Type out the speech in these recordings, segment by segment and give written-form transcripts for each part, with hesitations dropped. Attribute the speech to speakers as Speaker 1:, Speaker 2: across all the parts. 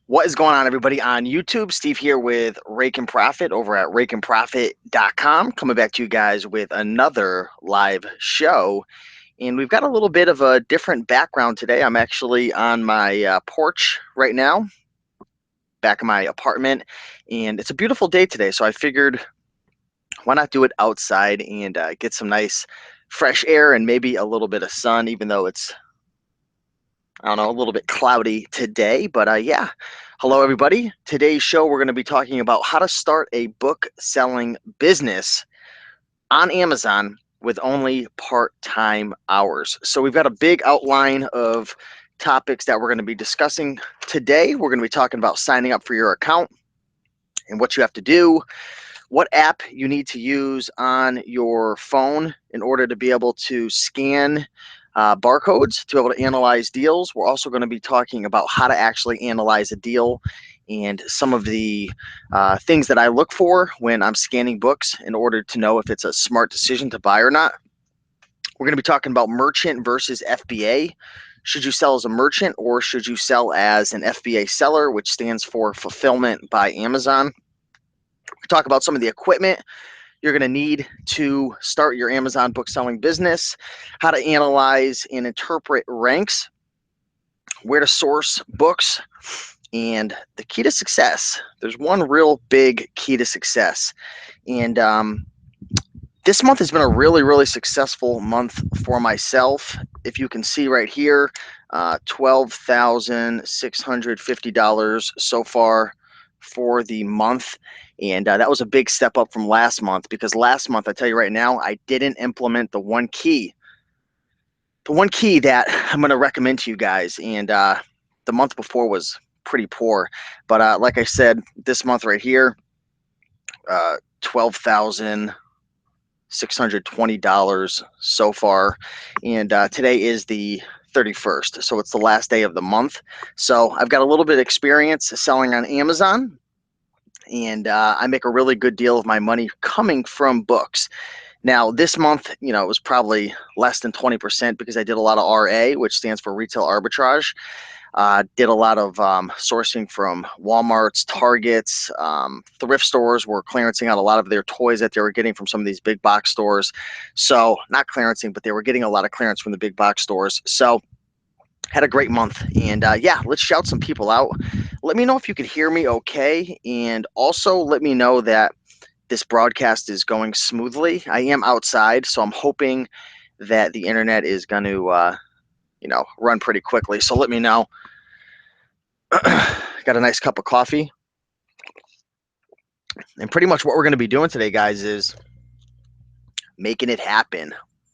Speaker 1: What is going on, everybody, on YouTube? Steve here with Raiken Profit over at RaikenProfit.com, coming back to you guys with another live show. And we've got a little bit of a different background today. I'm actually on my porch right now, back in my apartment, and it's a beautiful day today. So I figured, why not do it outside and get some nice fresh air and maybe a little bit of sun, even though it's, I don't know, a little bit cloudy today. But yeah, hello, everybody. Today's show, we're going to be talking about how to start a book selling business on Amazon with only part-time hours. So we've got a big outline of topics that we're going to be discussing today. We're going to be talking about signing up for your account and what you have to do, what app you need to use on your phone in order to be able to scan barcodes to be able to analyze deals. We're also going to be talking about how to actually analyze a deal and some of the things that I look for when I'm scanning books in order to know if it's a smart decision to buy or not. We're going to be talking about merchant versus FBA. Should you sell as a merchant or should you sell as an FBA seller, which stands for Fulfillment by Amazon? We talk about some of the equipment you're going to need to start your Amazon book selling business, how to analyze and interpret ranks, where to source books, and the key to success. There's one real big key to success. And this month has been a really, really successful month for myself. If you can see right here, $12,650 so far for the month. And that was a big step up from last month, because last month, I tell you right now, I didn't implement the one key. The one key that I'm going to recommend to you guys. And the month before was pretty poor. But like I said, this month right here, $12,620 so far. And today is the 31st. So it's the last day of the month. So I've got a little bit of experience selling on Amazon. And I make a really good deal of my money coming from books. Now, this month, it was probably less than 20% because I did a lot of RA, which stands for retail arbitrage. Did a lot of sourcing from Walmart's, Target's, thrift stores were clearancing out a lot of their toys that they were getting from some of these big box stores. So not clearancing, but they were getting a lot of clearance from the big box stores. So had a great month. And yeah, let's shout some people out. Let me know if you can hear me okay. And also let me know that this broadcast is going smoothly. I am outside, so I'm hoping that the internet is going to, run pretty quickly. So let me know. Got a nice cup of coffee. And pretty much what we're going to be doing today, guys, is making it happen.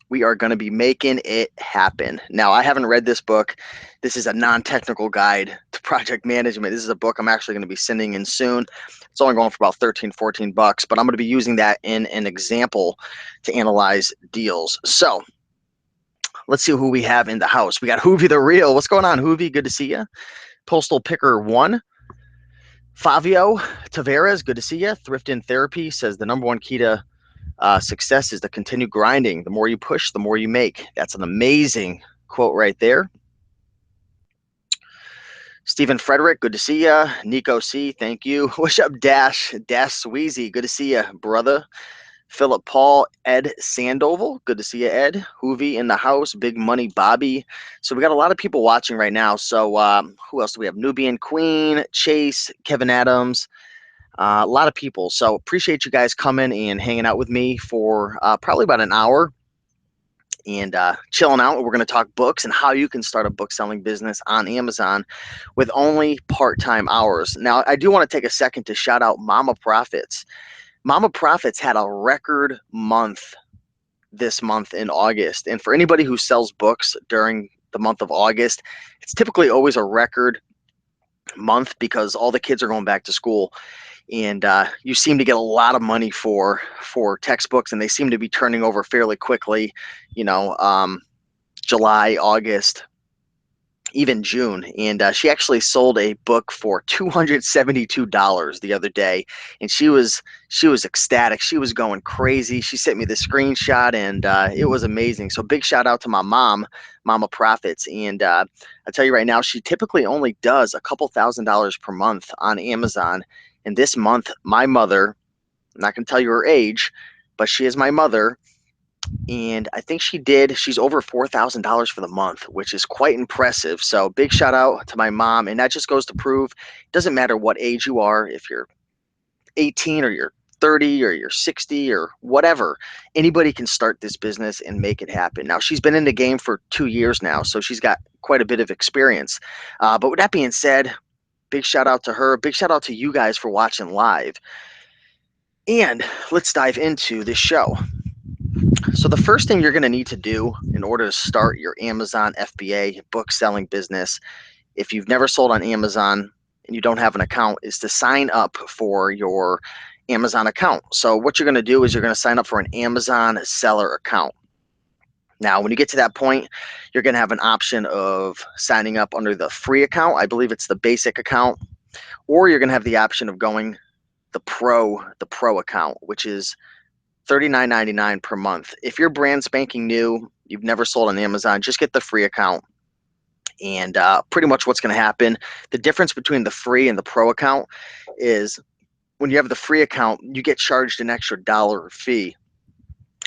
Speaker 1: We are going to be making it happen. Now, I haven't read this book. This is a non-technical guide to project management. This is a book I'm actually going to be sending in soon. It's only going for about 13, 14 bucks, but I'm going to be using that in an example to analyze deals. So let's see who we have in the house. We got Hoovy the Real. What's going on, Hoovy? Good to see you. Postal Picker 1. Favio Tavares, good to see you. Thrift in Therapy says the number one key to success is to continue grinding. The more you push, the more you make. That's an amazing quote right there. Stephen Frederick, good to see ya. Nico C, thank you. What's up, Dash Sweezy? Good to see ya, brother. Philip Paul, Ed Sandoval, good to see you, Ed. Hoovy in the house, Big Money Bobby. So we got a lot of people watching right now. So who else do we have? Nubian Queen, Chase, Kevin Adams. A lot of people. So appreciate you guys coming and hanging out with me for probably about an hour and chilling out. We're going to talk books and how you can start a book selling business on Amazon with only part-time hours. Now, I do want to take a second to shout out Mama Profits. Mama Profits had a record month this month in August. And for anybody who sells books during the month of August, it's typically always a record month because all the kids are going back to school. And you seem to get a lot of money for textbooks, and they seem to be turning over fairly quickly. July, August, even June. And she actually sold a book for $272 the other day, and she was ecstatic. She was going crazy. She sent me the screenshot, and it was amazing. So big shout out to my mom, Mama Profits. And I tell you right now, she typically only does a couple $1,000s per month on Amazon. And this month, my mother, I'm not going to tell you her age, but she is my mother, and I think she's over $4,000 for the month, which is quite impressive. So big shout out to my mom. And that just goes to prove it doesn't matter what age you are, if you're 18 or you're 30 or you're 60 or whatever, anybody can start this business and make it happen. Now, she's been in the game for 2 years now, so she's got quite a bit of experience. But with that being said, big shout out to her. Big shout out to you guys for watching live. And let's dive into this show. So the first thing you're going to need to do in order to start your Amazon FBA book selling business, if you've never sold on Amazon and you don't have an account, is to sign up for your Amazon account. So what you're going to do is you're going to sign up for an Amazon seller account. Now, when you get to that point, you're going to have an option of signing up under the free account. I believe it's the basic account, or you're going to have the option of going the pro account, which is $39.99 per month. If you're brand spanking new, you've never sold on Amazon, just get the free account. And pretty much what's going to happen, the difference between the free and the pro account is when you have the free account, you get charged an extra dollar fee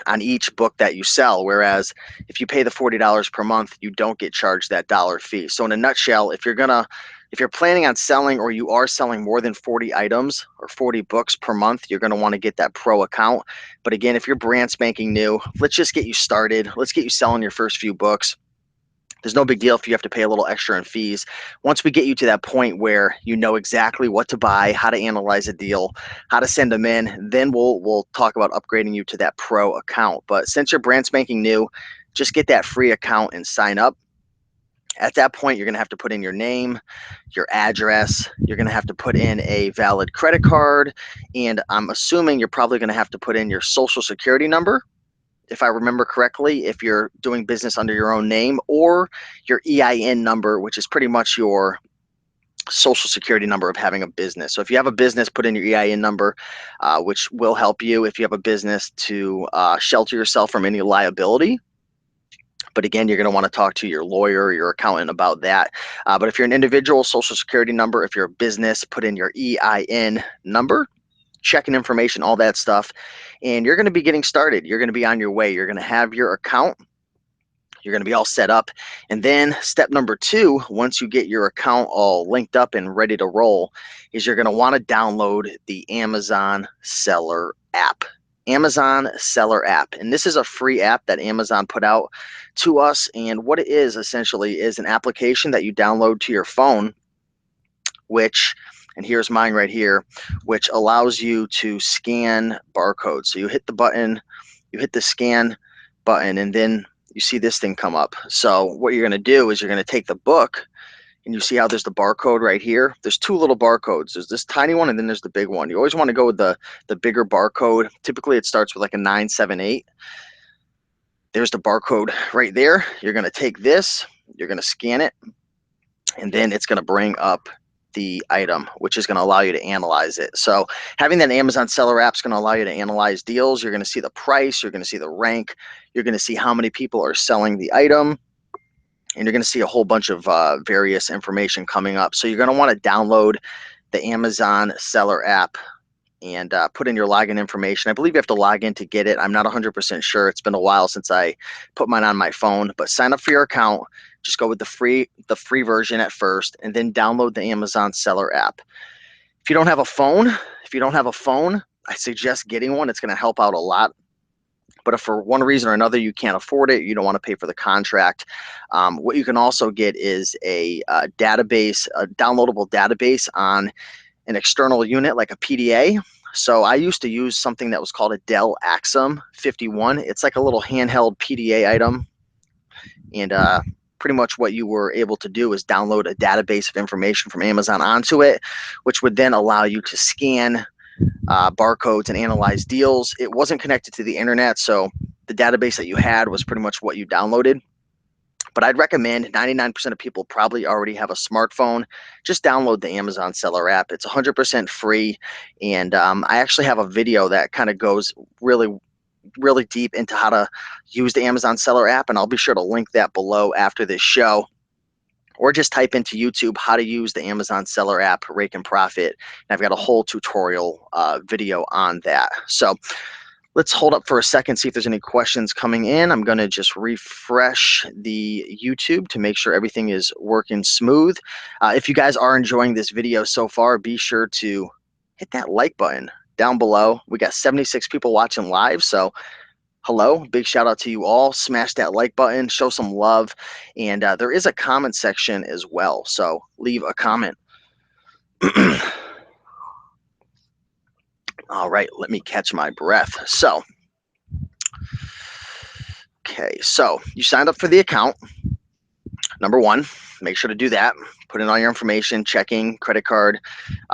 Speaker 1: on each book that you sell. Whereas if you pay the $40 per month, you don't get charged that dollar fee. So in a nutshell, if you're planning on selling, or you are selling more than 40 items or 40 books per month, you're going to want to get that pro account. But again, if you're brand spanking new, let's just get you started. Let's get you selling your first few books. There's no big deal if you have to pay a little extra in fees. Once we get you to that point where you know exactly what to buy, how to analyze a deal, how to send them in, then we'll talk about upgrading you to that pro account. But since you're brand spanking new, just get that free account and sign up. At that point, you're going to have to put in your name, your address. You're going to have to put in a valid credit card, and I'm assuming you're probably going to have to put in your social security number, if I remember correctly, if you're doing business under your own name, or your EIN number, which is pretty much your social security number of having a business. So if you have a business, put in your EIN number, which will help you if you have a business to shelter yourself from any liability. But again, you're going to want to talk to your lawyer or your accountant about that. But if you're an individual, social security number. If you're a business, put in your EIN number, checking information, all that stuff. And you're going to be getting started. You're going to be on your way. You're going to have your account. You're going to be all set up. And then step number 2, once you get your account all linked up and ready to roll, is you're going to want to download the Amazon Seller app. Amazon Seller app. And this is a free app that Amazon put out to us. And what it is essentially is an application that you download to your phone, which, and here's mine right here, which allows you to scan barcodes. So you hit the button, you hit the scan button, and then you see this thing come up. So what you're going to do is you're going to take the book, and you see how there's the barcode right here. There's 2 little barcodes. There's this tiny one, and then there's the big one. You always want to go with the bigger barcode. Typically, it starts with like a 978. There's the barcode right there. You're going to take this, you're going to scan it, and then it's going to bring up the item, which is going to allow you to analyze it. So having that Amazon Seller app is going to allow you to analyze deals. You're going to see the price, you're going to see the rank, you're going to see how many people are selling the item, and you're going to see a whole bunch of various information coming up. So you're going to want to download the Amazon Seller app and put in your login information. I believe you have to log in to get it. I'm not 100% sure. It's been a while since I put mine on my phone, but sign up for your account. Just go with the free version at first, and then download the Amazon Seller app. If you don't have a phone, I suggest getting one. It's going to help out a lot. But if for one reason or another you can't afford it, you don't want to pay for the contract, what you can also get is a database, a downloadable database on an external unit like a PDA. So I used to use something that was called a Dell Axum 51. It's like a little handheld PDA item. And pretty much what you were able to do is download a database of information from Amazon onto it, which would then allow you to scan barcodes and analyze deals. It wasn't connected to the internet, so the database that you had was pretty much what you downloaded. But I'd recommend 99% of people probably already have a smartphone. Just download the Amazon Seller app. It's 100% free. And I actually have a video that kind of goes really deep into how to use the Amazon Seller app. And I'll be sure to link that below after this show. Or just type into YouTube how to use the Amazon Seller app, Raiken Profit. And I've got a whole tutorial video on that. So let's hold up for a second, see if there's any questions coming in. I'm going to just refresh the YouTube to make sure everything is working smooth. If you guys are enjoying this video so far, be sure to hit that like button down below. We got 76 people watching live, so hello, big shout out to you all. Smash that like button, show some love, and there is a comment section as well, so leave a comment. All right, let me catch my breath. So, okay, so you signed up for the account. Number one, make sure to do that. Put in all your information, checking, credit card,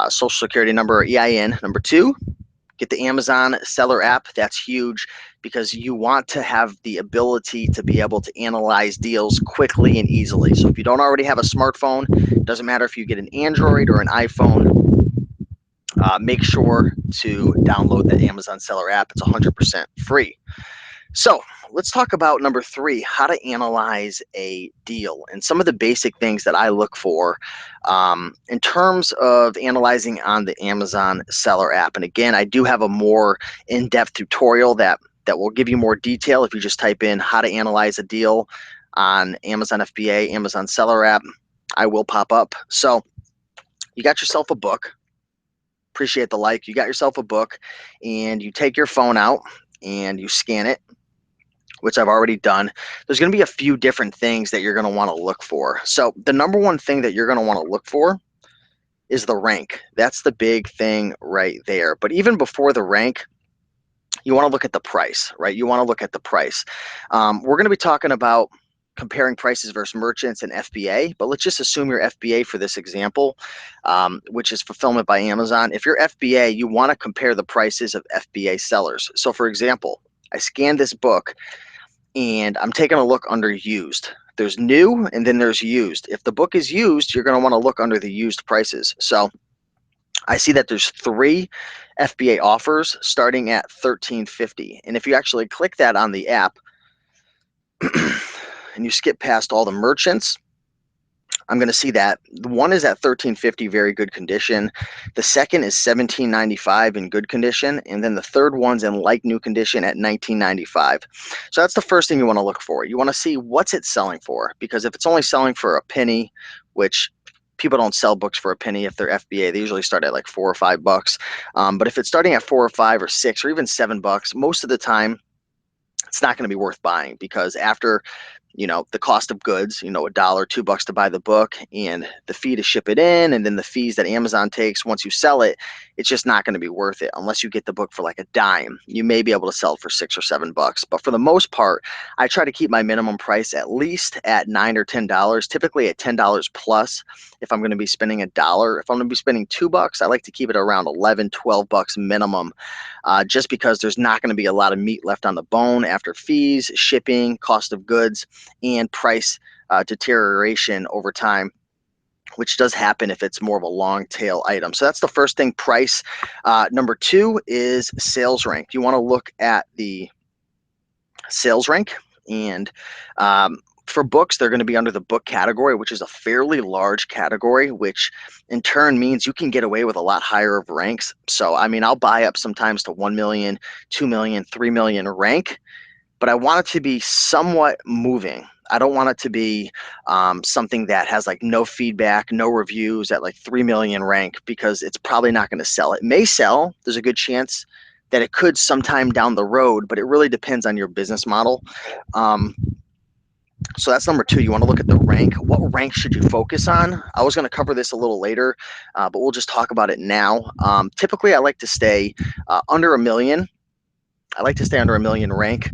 Speaker 1: social security number, or EIN. Number two, get the Amazon Seller app. That's huge because you want to have the ability to be able to analyze deals quickly and easily. So if you don't already have a smartphone, it doesn't matter if you get an Android or an iPhone, make sure to download the Amazon Seller app. It's 100% free. So let's talk about number three, how to analyze a deal and some of the basic things that I look for in terms of analyzing on the Amazon Seller app. And again, I do have a more in-depth tutorial that will give you more detail. If you just type in how to analyze a deal on Amazon FBA, Amazon Seller app, I will pop up. So you got yourself a book. Appreciate the like. You got yourself a book and you take your phone out and you scan it, which I've already done. There's going to be a few different things that you're going to want to look for. So the number one thing that you're going to want to look for is the rank. That's the big thing right there. But even before the rank, you want to look at the price, right? You want to look at the price. We're going to be talking about comparing prices versus merchants and FBA, but let's just assume you're FBA for this example, which is fulfillment by Amazon. If you're FBA, you want to compare the prices of FBA sellers. So for example, I scanned this book and I'm taking a look under used. There's new and then there's used. If the book is used, you're going to want to look under the used prices. So I see that there's 3 FBA offers starting at $13.50. And if you actually click that on the app and you skip past all the merchants, I'm going to see that the one is at $13.50, very good condition. The second is $17.95 in good condition, and then the third one's in like new condition at $19.95. So that's the first thing you want to look for. You want to see what's it selling for, because if it's only selling for a penny, which people don't sell books for a penny if they're FBA, they usually start at like $4 or $5. But if it's starting at 4 or 5 or 6 or even $7, most of the time it's not going to be worth buying, because after the cost of goods, $1, $2 to buy the book, and the fee to ship it in, and then the fees that Amazon takes once you sell it, it's just not going to be worth it unless you get the book for like a dime. You may be able to sell it for $6 or $7, but for the most part, I try to keep my minimum price at least at $9 or $10, typically at $10 plus. If I'm going to be spending $1, if I'm going to be spending $2, I like to keep it around $11, $12 minimum, just because there's not going to be a lot of meat left on the bone after fees, shipping, cost of goods, and price deterioration over time, which does happen if it's more of a long tail item. So that's the first thing, price. Number two is sales rank. You want to look at the sales rank, and for books, they're going to be under the book category, which is a fairly large category, which in turn means you can get away with a lot higher of ranks. So, I mean, I'll buy up sometimes to 1 million, 2 million, 3 million rank, but I want it to be somewhat moving. I don't want it to be something that has like no feedback, no reviews at like 3 million rank, because it's probably not going to sell. It may sell. There's a good chance that it could sometime down the road, but it really depends on your business model. So that's number two. You want to look at the rank. What rank should you focus on? I was going to cover this a little later, but we'll just talk about it now. Typically, I like to stay under a million. I like to stay under a million rank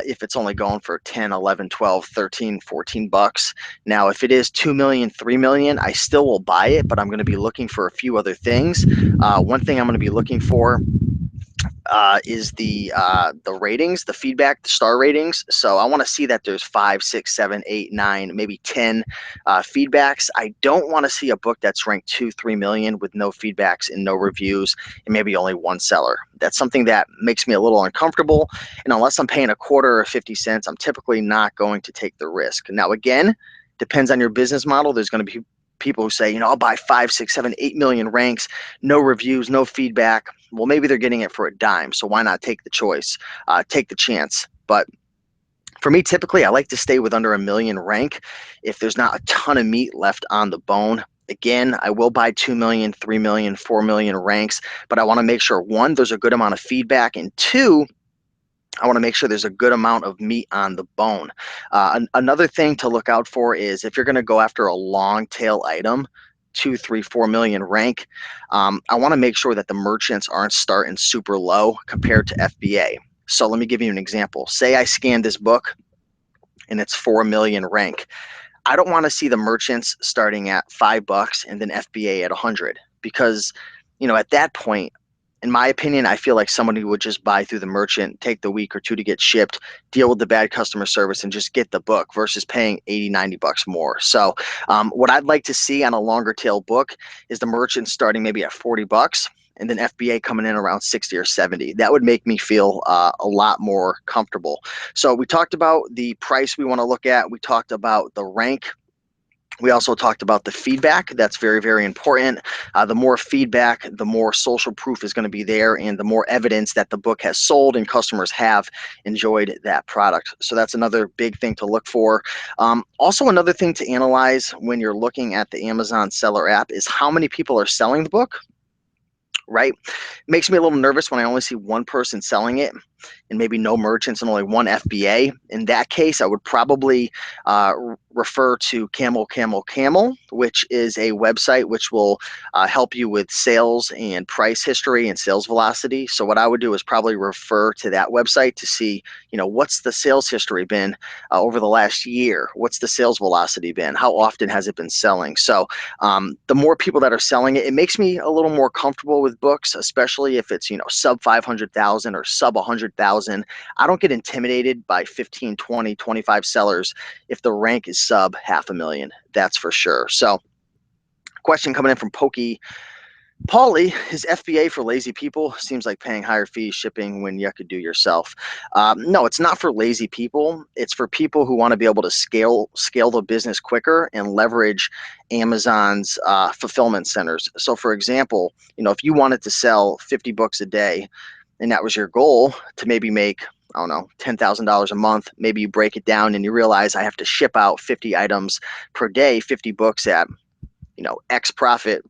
Speaker 1: if it's only going for 10, 11, 12, 13, 14 bucks. Now, if it is 2 million, 3 million, I still will buy it, but I'm going to be looking for a few other things. One thing I'm going to be looking for is the ratings, the feedback, the star ratings. So I want to see that there's 5, 6, 7, 8, 9, maybe 10 feedbacks. I don't want to see a book that's ranked 2, 3 million with no feedbacks and no reviews and maybe only one seller. That's something that makes me a little uncomfortable. And unless I'm paying a quarter or 50 cents, I'm typically not going to take the risk. Now, again, depends on your business model. There's going to be people who say, I'll buy 5, 6, 7, 8 million ranks, no reviews, no feedback. Well, maybe they're getting it for a dime. So why not take the choice, take the chance? But for me, typically, I like to stay with under a million rank if there's not a ton of meat left on the bone. Again, I will buy 2 million, 3 million, 4 million ranks, but I want to make sure, one, there's a good amount of feedback, and two, I want to make sure there's a good amount of meat on the bone. Another thing to look out for is if you're going to go after a long tail item, 2, 3, 4 million rank, I want to make sure that the merchants aren't starting super low compared to FBA. So let me give you an example. Say I scanned this book and it's 4 million rank. I don't want to see the merchants starting at $5 and then FBA at 100 because, at that point, in my opinion, I feel like somebody would just buy through the merchant, take the week or two to get shipped, deal with the bad customer service, and just get the book versus paying 80, $90 more. So what I'd like to see on a longer tail book is the merchant starting maybe at $40 and then FBA coming in around 60 or 70. That would make me feel a lot more comfortable. So we talked about the price we want to look at. We talked about the rank. We also talked about the feedback. That's very, very important. The more feedback, the more social proof is going to be there and the more evidence that the book has sold and customers have enjoyed that product. So that's another big thing to look for. Also, another thing to analyze when you're looking at the Amazon seller app is how many people are selling the book, right? Makes me a little nervous when I only see one person selling it and maybe no merchants and only one FBA. In that case, I would probably refer to Camel, which is a website which will help you with sales and price history and sales velocity. So what I would do is probably refer to that website to see, what's the sales history been over the last year? What's the sales velocity been? How often has it been selling? So the more people that are selling it, it makes me a little more comfortable with books, especially if it's, sub 500,000 or sub 100,000. I don't get intimidated by 15, 20, 25 sellers if the rank is sub 500,000. That's for sure. So question coming in from Pokey. Paulie, is FBA for lazy people? Seems like paying higher fees shipping when you could do yourself. No, it's not for lazy people. It's for people who want to be able to scale the business quicker and leverage Amazon's fulfillment centers. So, for example, if you wanted to sell 50 books a day, and that was your goal to maybe make, I don't know, $10,000 a month, maybe you break it down and you realize I have to ship out 50 items per day, 50 books at, X profit.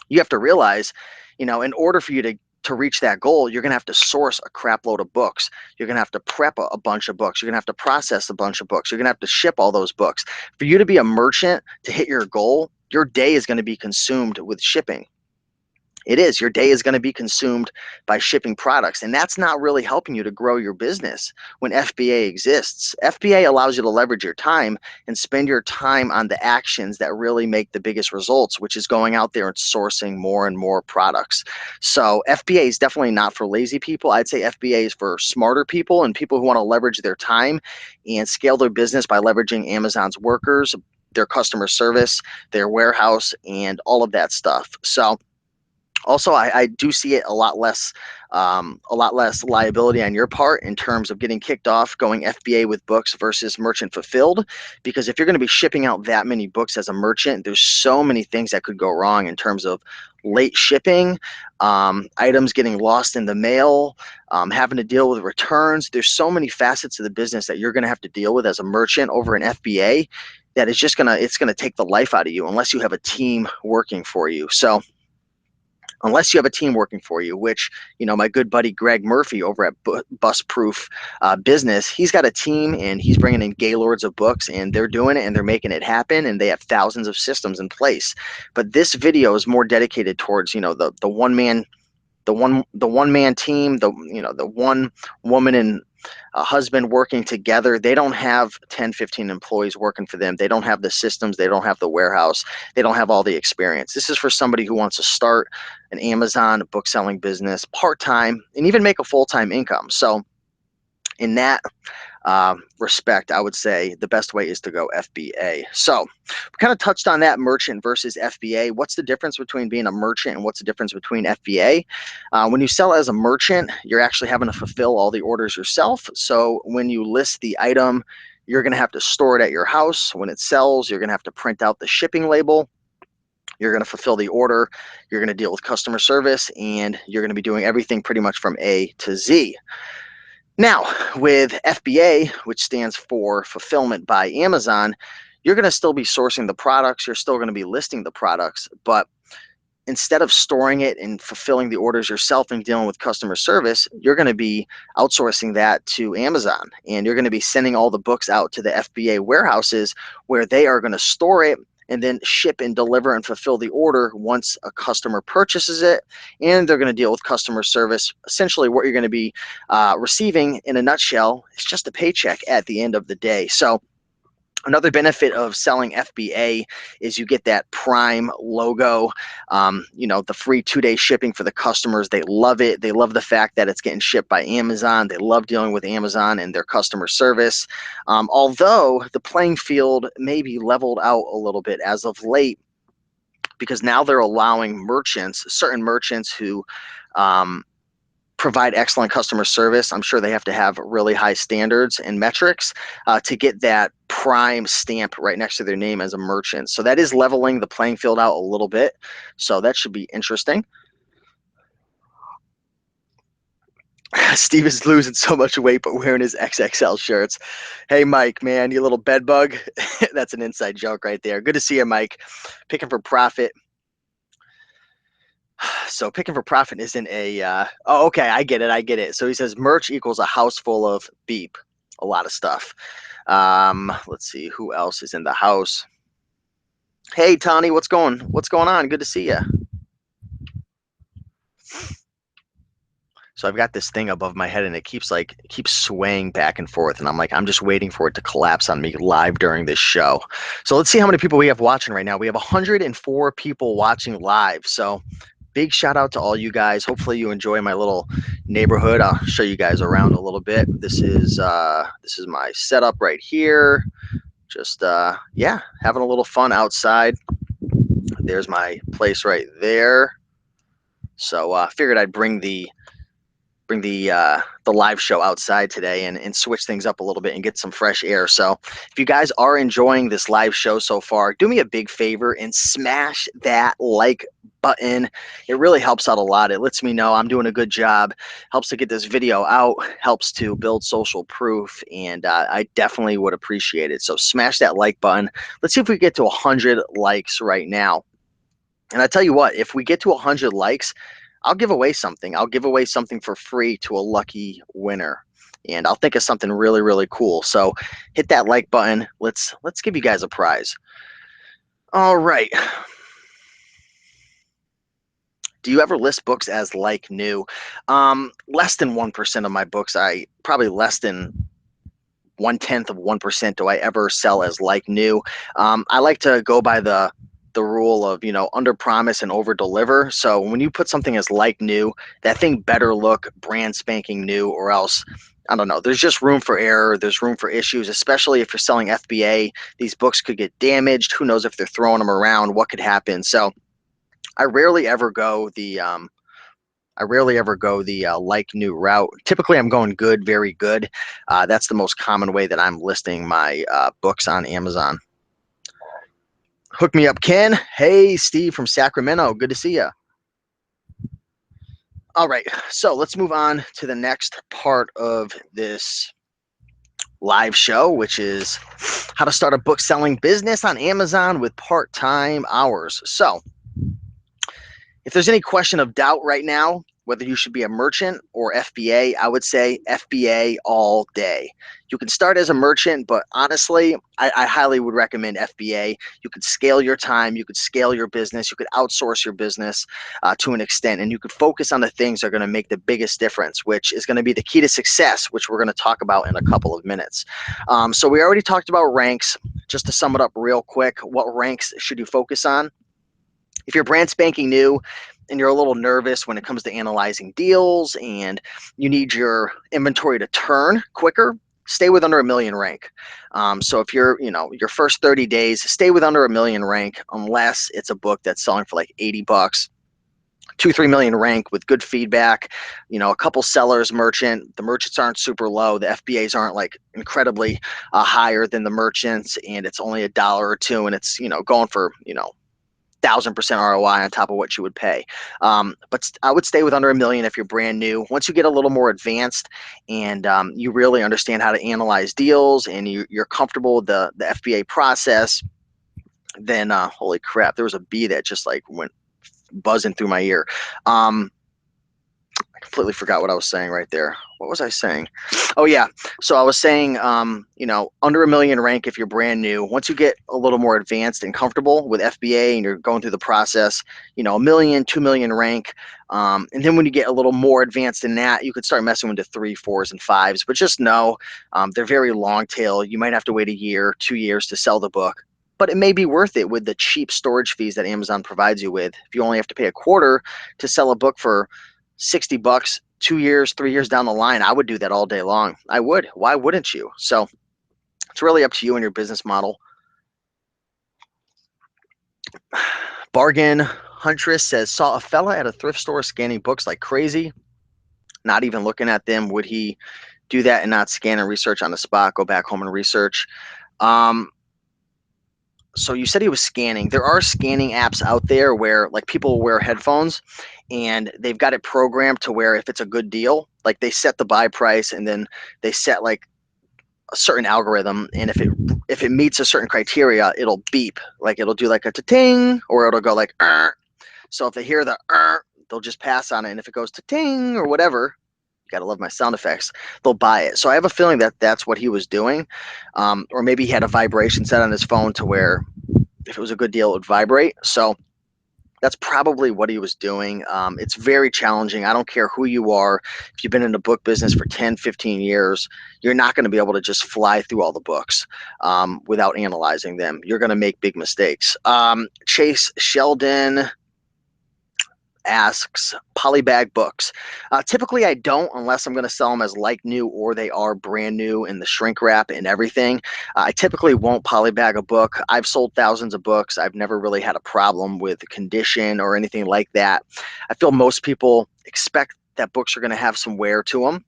Speaker 1: You have to realize, in order for you to reach that goal, you're going to have to source a crap load of books. You're going to have to prep a bunch of books. You're going to have to process a bunch of books. You're going to have to ship all those books. For you to be a merchant, to hit your goal, your day is going to be consumed with shipping. It is. Your day is going to be consumed by shipping products, and that's not really helping you to grow your business when FBA exists. FBA allows you to leverage your time and spend your time on the actions that really make the biggest results, which is going out there and sourcing more and more products. So FBA is definitely not for lazy people. I'd say FBA is for smarter people and people who want to leverage their time and scale their business by leveraging Amazon's workers, their customer service, their warehouse, and all of that stuff. So also, I do see it a lot less liability on your part in terms of getting kicked off going FBA with books versus merchant fulfilled. Because if you're going to be shipping out that many books as a merchant, there's so many things that could go wrong in terms of late shipping, items getting lost in the mail, having to deal with returns. There's so many facets of the business that you're going to have to deal with as a merchant over an FBA that it's gonna take the life out of you unless you have a team working for you. So unless you have a team working for you, which, my good buddy Greg Murphy over at Bus Proof Business, he's got a team and he's bringing in gaylords of books and they're doing it and they're making it happen and they have thousands of systems in place. But this video is more dedicated towards, the one man team, the one woman a husband working together. They don't have 10, 15 employees working for them. They don't have the systems. They don't have the warehouse. They don't have all the experience. This is for somebody who wants to start an Amazon book selling business part-time and even make a full-time income. So in that respect, I would say the best way is to go FBA. So we kind of touched on that, merchant versus FBA. What's the difference between being a merchant and what's the difference between FBA? When you sell as a merchant, you're actually having to fulfill all the orders yourself. So when you list the item, you're going to have to store it at your house. When it sells, you're going to have to print out the shipping label. You're going to fulfill the order. You're going to deal with customer service, and you're going to be doing everything pretty much from A to Z. Now, with FBA, which stands for Fulfillment by Amazon, you're going to still be sourcing the products. You're still going to be listing the products, but instead of storing it and fulfilling the orders yourself and dealing with customer service, you're going to be outsourcing that to Amazon, and you're going to be sending all the books out to the FBA warehouses where they are going to store it and then ship and deliver and fulfill the order once a customer purchases it. And they're going to deal with customer service. Essentially, what you're going to be receiving in a nutshell is just a paycheck at the end of the day. So another benefit of selling FBA is you get that Prime logo, the free 2-day shipping for the customers. They love it. They love the fact that it's getting shipped by Amazon. They love dealing with Amazon and their customer service. Although the playing field may be leveled out a little bit as of late, because now they're allowing merchants, certain merchants who provide excellent customer service. I'm sure they have to have really high standards and metrics to get that Prime stamp right next to their name as a merchant. So that is leveling the playing field out a little bit. So that should be interesting. Steve is losing so much weight, but wearing his XXL shirts. Hey, Mike, man, you little bed bug. That's an inside joke right there. Good to see you, Mike. Picking for profit. So picking for profit isn't oh, okay, I get it. So he says merch equals a house full of beep, a lot of stuff. Let's see who else is in the house. Hey, Tony, what's going on? Good to see you. So I've got this thing above my head and it keeps swaying back and forth, and I'm just waiting for it to collapse on me live during this show. So let's see how many people we have watching right now. We have 104 people watching live. So big shout out to all you guys. Hopefully you enjoy my little neighborhood. I'll show you guys around a little bit. This is my setup right here. Just yeah, having a little fun outside. There's my place right there. So I figured I'd bring the live show outside today and switch things up a little bit and get some fresh air. So if you guys are enjoying this live show so far, do me a big favor and smash that like button. It really helps out a lot. It lets me know I'm doing a good job, helps to get this video out, helps to build social proof, and I definitely would appreciate it. So smash that like button. Let's see if we get to 100 likes right now. And I tell you what, if we get to 100 likes, I'll give away something. I'll give away something for free to a lucky winner. And I'll think of something really, really cool. So hit that like button. Let's give you guys a prize. All right. Do you ever list books as like new? Less than 1% of my books, probably less than 1/10 of 1% do I ever sell as like new. I like to go by the rule of, under promise and over deliver. So when you put something as like new, that thing better look brand spanking new, or else, I don't know, there's just room for error. There's room for issues, especially if you're selling FBA. These books could get damaged. Who knows if they're throwing them around, what could happen. So I rarely ever go the like new route. Typically, I'm going good, very good. That's the most common way that I'm listing my books on Amazon. Hook me up, Ken. Hey, Steve from Sacramento. Good to see you. All right, so let's move on to the next part of this live show, which is how to start a book selling business on Amazon with part-time hours. So if there's any question of doubt right now, whether you should be a merchant or FBA, I would say FBA all day. You can start as a merchant, but honestly, I highly would recommend FBA. You could scale your time, you could scale your business, you could outsource your business to an extent, and you could focus on the things that are going to make the biggest difference, which is going to be the key to success, which we're going to talk about in a couple of minutes. So we already talked about ranks. Just to sum it up real quick, what ranks should you focus on? If you're brand spanking new and you're a little nervous when it comes to analyzing deals and you need your inventory to turn quicker, stay with under a million rank. So if you're, your first 30 days, stay with under a million rank unless it's a book that's selling for like $80. 2-3 million rank with good feedback, a couple sellers merchant. The merchants aren't super low, the FBAs aren't like incredibly higher than the merchants, and it's only $1 or $2, and it's going for 1,000% ROI on top of what you would pay. But I would stay with under a million if you're brand new. Once you get a little more advanced and you really understand how to analyze deals and you're comfortable with the FBA process, then holy crap, there was a bee that just like went buzzing through my ear. I completely forgot what I was saying right there. What was I saying? Oh yeah. So I was saying, under a million rank if you're brand new. Once you get a little more advanced and comfortable with FBA and you're going through the process, a million, 2 million rank. And then when you get a little more advanced than that, you could start messing with the 3, 4s, and 5s. But just know they're very long tail. You might have to wait a year, 2 years to sell the book. But it may be worth it with the cheap storage fees that Amazon provides you with. If you only have to pay a quarter to sell a book for $60, 2 years, 3 years down the line, I would do that all day long. I would. Why wouldn't you? So it's really up to you and your business model. Bargain Huntress says, saw a fella at a thrift store scanning books like crazy, not even looking at them. Would he do that and not scan and research on the spot, go back home and research? So you said he was scanning. There are scanning apps out there where like people wear headphones and they've got it programmed to where if it's a good deal, like they set the buy price and then they set like a certain algorithm, and if it meets a certain criteria, it'll beep, like it'll do like a ta-ting, or it'll go like so if they hear the they'll just pass on it, and if it goes ta-ting or whatever, you gotta love my sound effects, they'll buy it. So I have a feeling that that's what he was doing, or maybe he had a vibration set on his phone to where if it was a good deal it would vibrate. So that's probably what he was doing. It's very challenging. I don't care who you are. If you've been in the book business for 10, 15 years, you're not going to be able to just fly through all the books without analyzing them. You're going to make big mistakes. Chase Sheldon asks, polybag books. Typically, I don't unless I'm going to sell them as like new or they are brand new in the shrink wrap and everything. I typically won't polybag a book. I've sold thousands of books. I've never really had a problem with condition or anything like that. I feel most people expect that books are going to have some wear to them.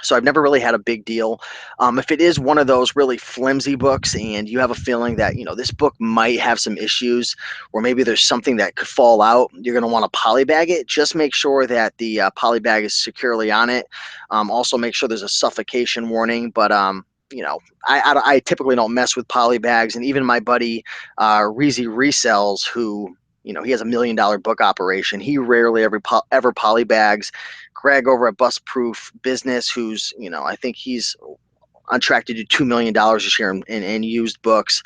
Speaker 1: So I've never really had a big deal. If it is one of those really flimsy books and you have a feeling that, this book might have some issues, or maybe there's something that could fall out, you're going to want to polybag it. Just make sure that the polybag is securely on it. Also make sure there's a suffocation warning, but I typically don't mess with polybags. And even my buddy RESELL, who he has $1 million book operation. He rarely ever polybags. Greg over at Bust Proof Business, who's I think he's on track to do $2 million this year in used books.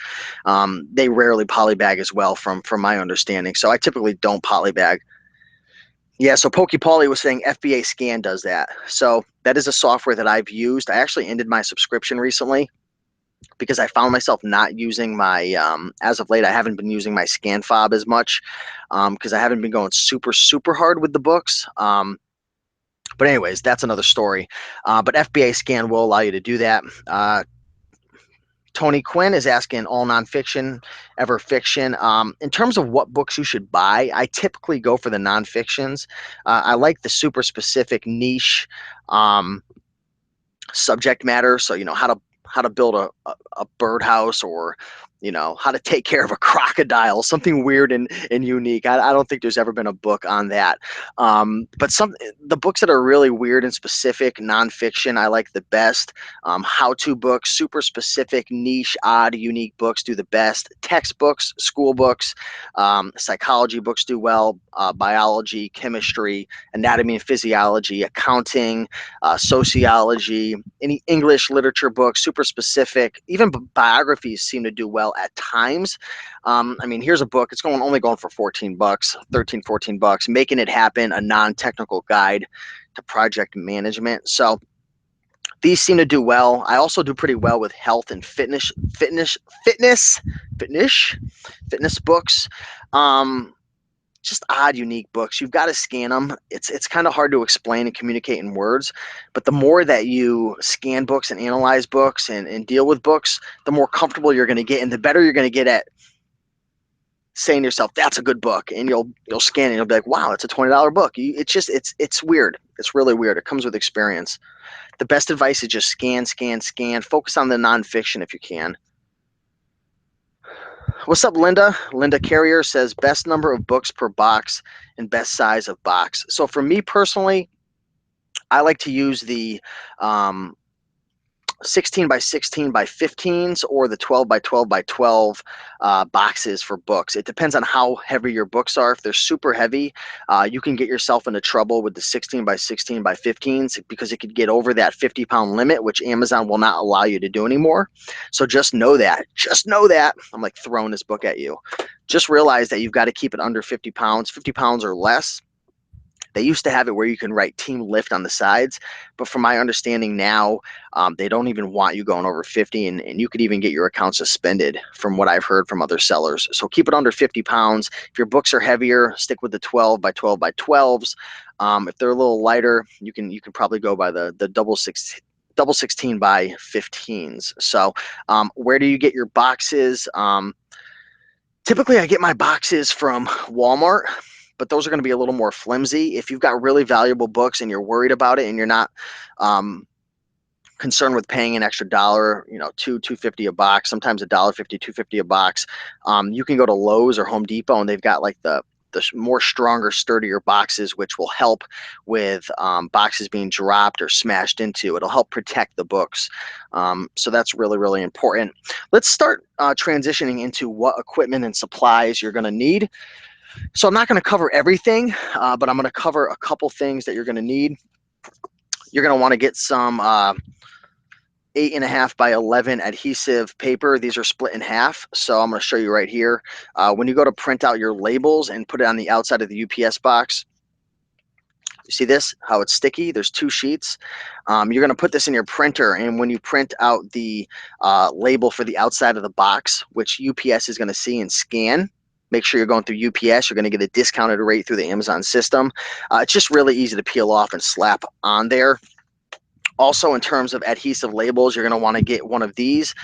Speaker 1: They rarely polybag as well, from my understanding. So I typically don't polybag. Yeah, so Pokey Pauly was saying FBA Scan does that. So that is a software that I've used. I actually ended my subscription recently because I found myself not using my, as of late, I haven't been using my scan fob as much because I haven't been going super, super hard with the books. But anyways, that's another story. But FBA Scan will allow you to do that. Tony Quinn is asking, all nonfiction, ever fiction. In terms of what books you should buy, I typically go for the nonfictions. I like the super specific niche subject matter. So how to build a birdhouse, or you know, how to take care of a crocodile, something weird and unique. I don't think there's ever been a book on that. But the books that are really weird and specific, nonfiction, I like the best. How-to books, super specific, niche, odd, unique books do the best. Textbooks, school books, psychology books do well. Biology, chemistry, anatomy and physiology, accounting, sociology, any English literature books, super specific. Even biographies seem to do well at times. I mean, here's a book. It's only going for 14 bucks, 13, 14 bucks. Making It Happen, a non-technical guide to project management. So these seem to do well. I also do pretty well with health and fitness, fitness books. Just odd, unique books. You've got to scan them. It's kind of hard to explain and communicate in words, but the more that you scan books and analyze books and deal with books, the more comfortable you're going to get, and the better you're going to get at saying to yourself, "That's a good book," and you'll scan it and you'll be like, "Wow, it's a $20 book." It's weird. It's really weird. It comes with experience. The best advice is just scan, scan, scan. Focus on the nonfiction if you can. What's up, Linda? Linda Carrier says best number of books per box and best size of box. So for me personally, I like to use the um, 16 by 16 by 15s or the 12 by 12 by 12 boxes for books. It depends on how heavy your books are. If they're super heavy, you can get yourself into trouble with the 16 by 16 by 15s because it could get over that 50-pound limit, which Amazon will not allow you to do anymore. So just know that. Just know that. I'm like throwing this book at you. Just realize that you've got to keep it under 50 pounds, 50 pounds or less. They used to have it where you can write team lift on the sides, but from my understanding now, they don't even want you going over 50, and you could even get your account suspended from what I've heard from other sellers. So keep it under 50 pounds. If your books are heavier, stick with the 12 by 12 by 12s. If they're a little lighter, you can probably go by the double 16 by 15s. So where do you get your boxes? Typically, I get my boxes from Walmart, but those are going to be a little more flimsy. If you've got really valuable books and you're worried about it and you're not um, concerned with paying an extra dollar, you know, $2.50 a box, sometimes $1.50, $2.50 a box, you can go to Lowe's or Home Depot, and they've got like the more stronger, sturdier boxes, which will help with boxes being dropped or smashed into. It'll help protect the books. So that's really, really important. Let's start transitioning into what equipment and supplies you're going to need. So I'm not going to cover everything, but I'm going to cover a couple things that you're going to need. You're going to want to get some 8.5 by 11 adhesive paper. These are split in half. So I'm going to show you right here. When you go to print out your labels and put it on the outside of the UPS box, you see this, how it's sticky? There's two sheets. You're going to put this in your printer, and when you print out the label for the outside of the box, which UPS is going to see and scan, make sure you're going through UPS. You're going to get a discounted rate through the Amazon system. It's just really easy to peel off and slap on there. Also, in terms of adhesive labels, you're going to want to get one of these.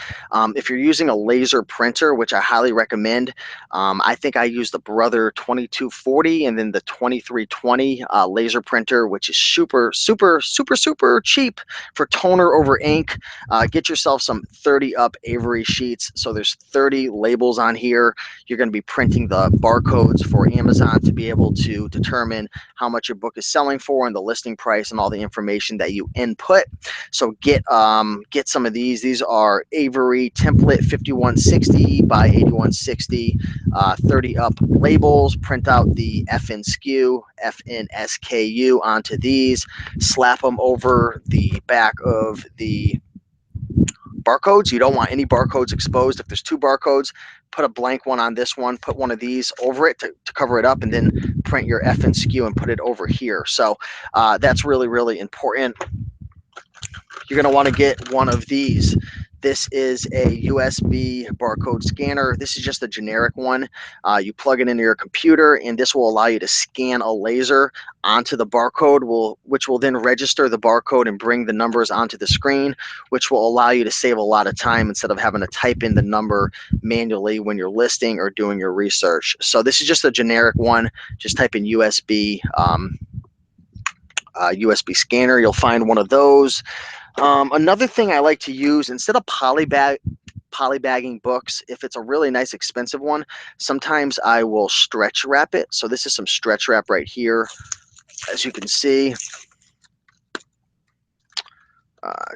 Speaker 1: If you're using a laser printer, which I highly recommend, I think I use the Brother 2240 and then the 2320 laser printer, which is super, super, super, super cheap for toner over ink. Get yourself some 30 up Avery sheets. So there's 30 labels on here. You're going to be printing the barcodes for Amazon to be able to determine how much your book is selling for and the listing price and all the information that you input. So get some of these. These are Avery template 5160 by 8160, 30 up labels. Print out the FNSKU onto these. Slap them over the back of the barcodes. You don't want any barcodes exposed. If there's two barcodes, put a blank one on this one, put one of these over it to cover it up, and then print your FNSKU and put it over here. So that's really, really important. You're going to want to get one of these. This is a USB barcode scanner. This is just a generic one. You plug it into your computer, and this will allow you to scan a laser onto the barcode, which will then register the barcode and bring the numbers onto the screen, which will allow you to save a lot of time instead of having to type in the number manually when you're listing or doing your research. So this is just a generic one. Just type in USB scanner. You'll find one of those. Another thing I like to use, instead of polybagging books, if it's a really nice expensive one, sometimes I will stretch wrap it. So this is some stretch wrap right here, as you can see,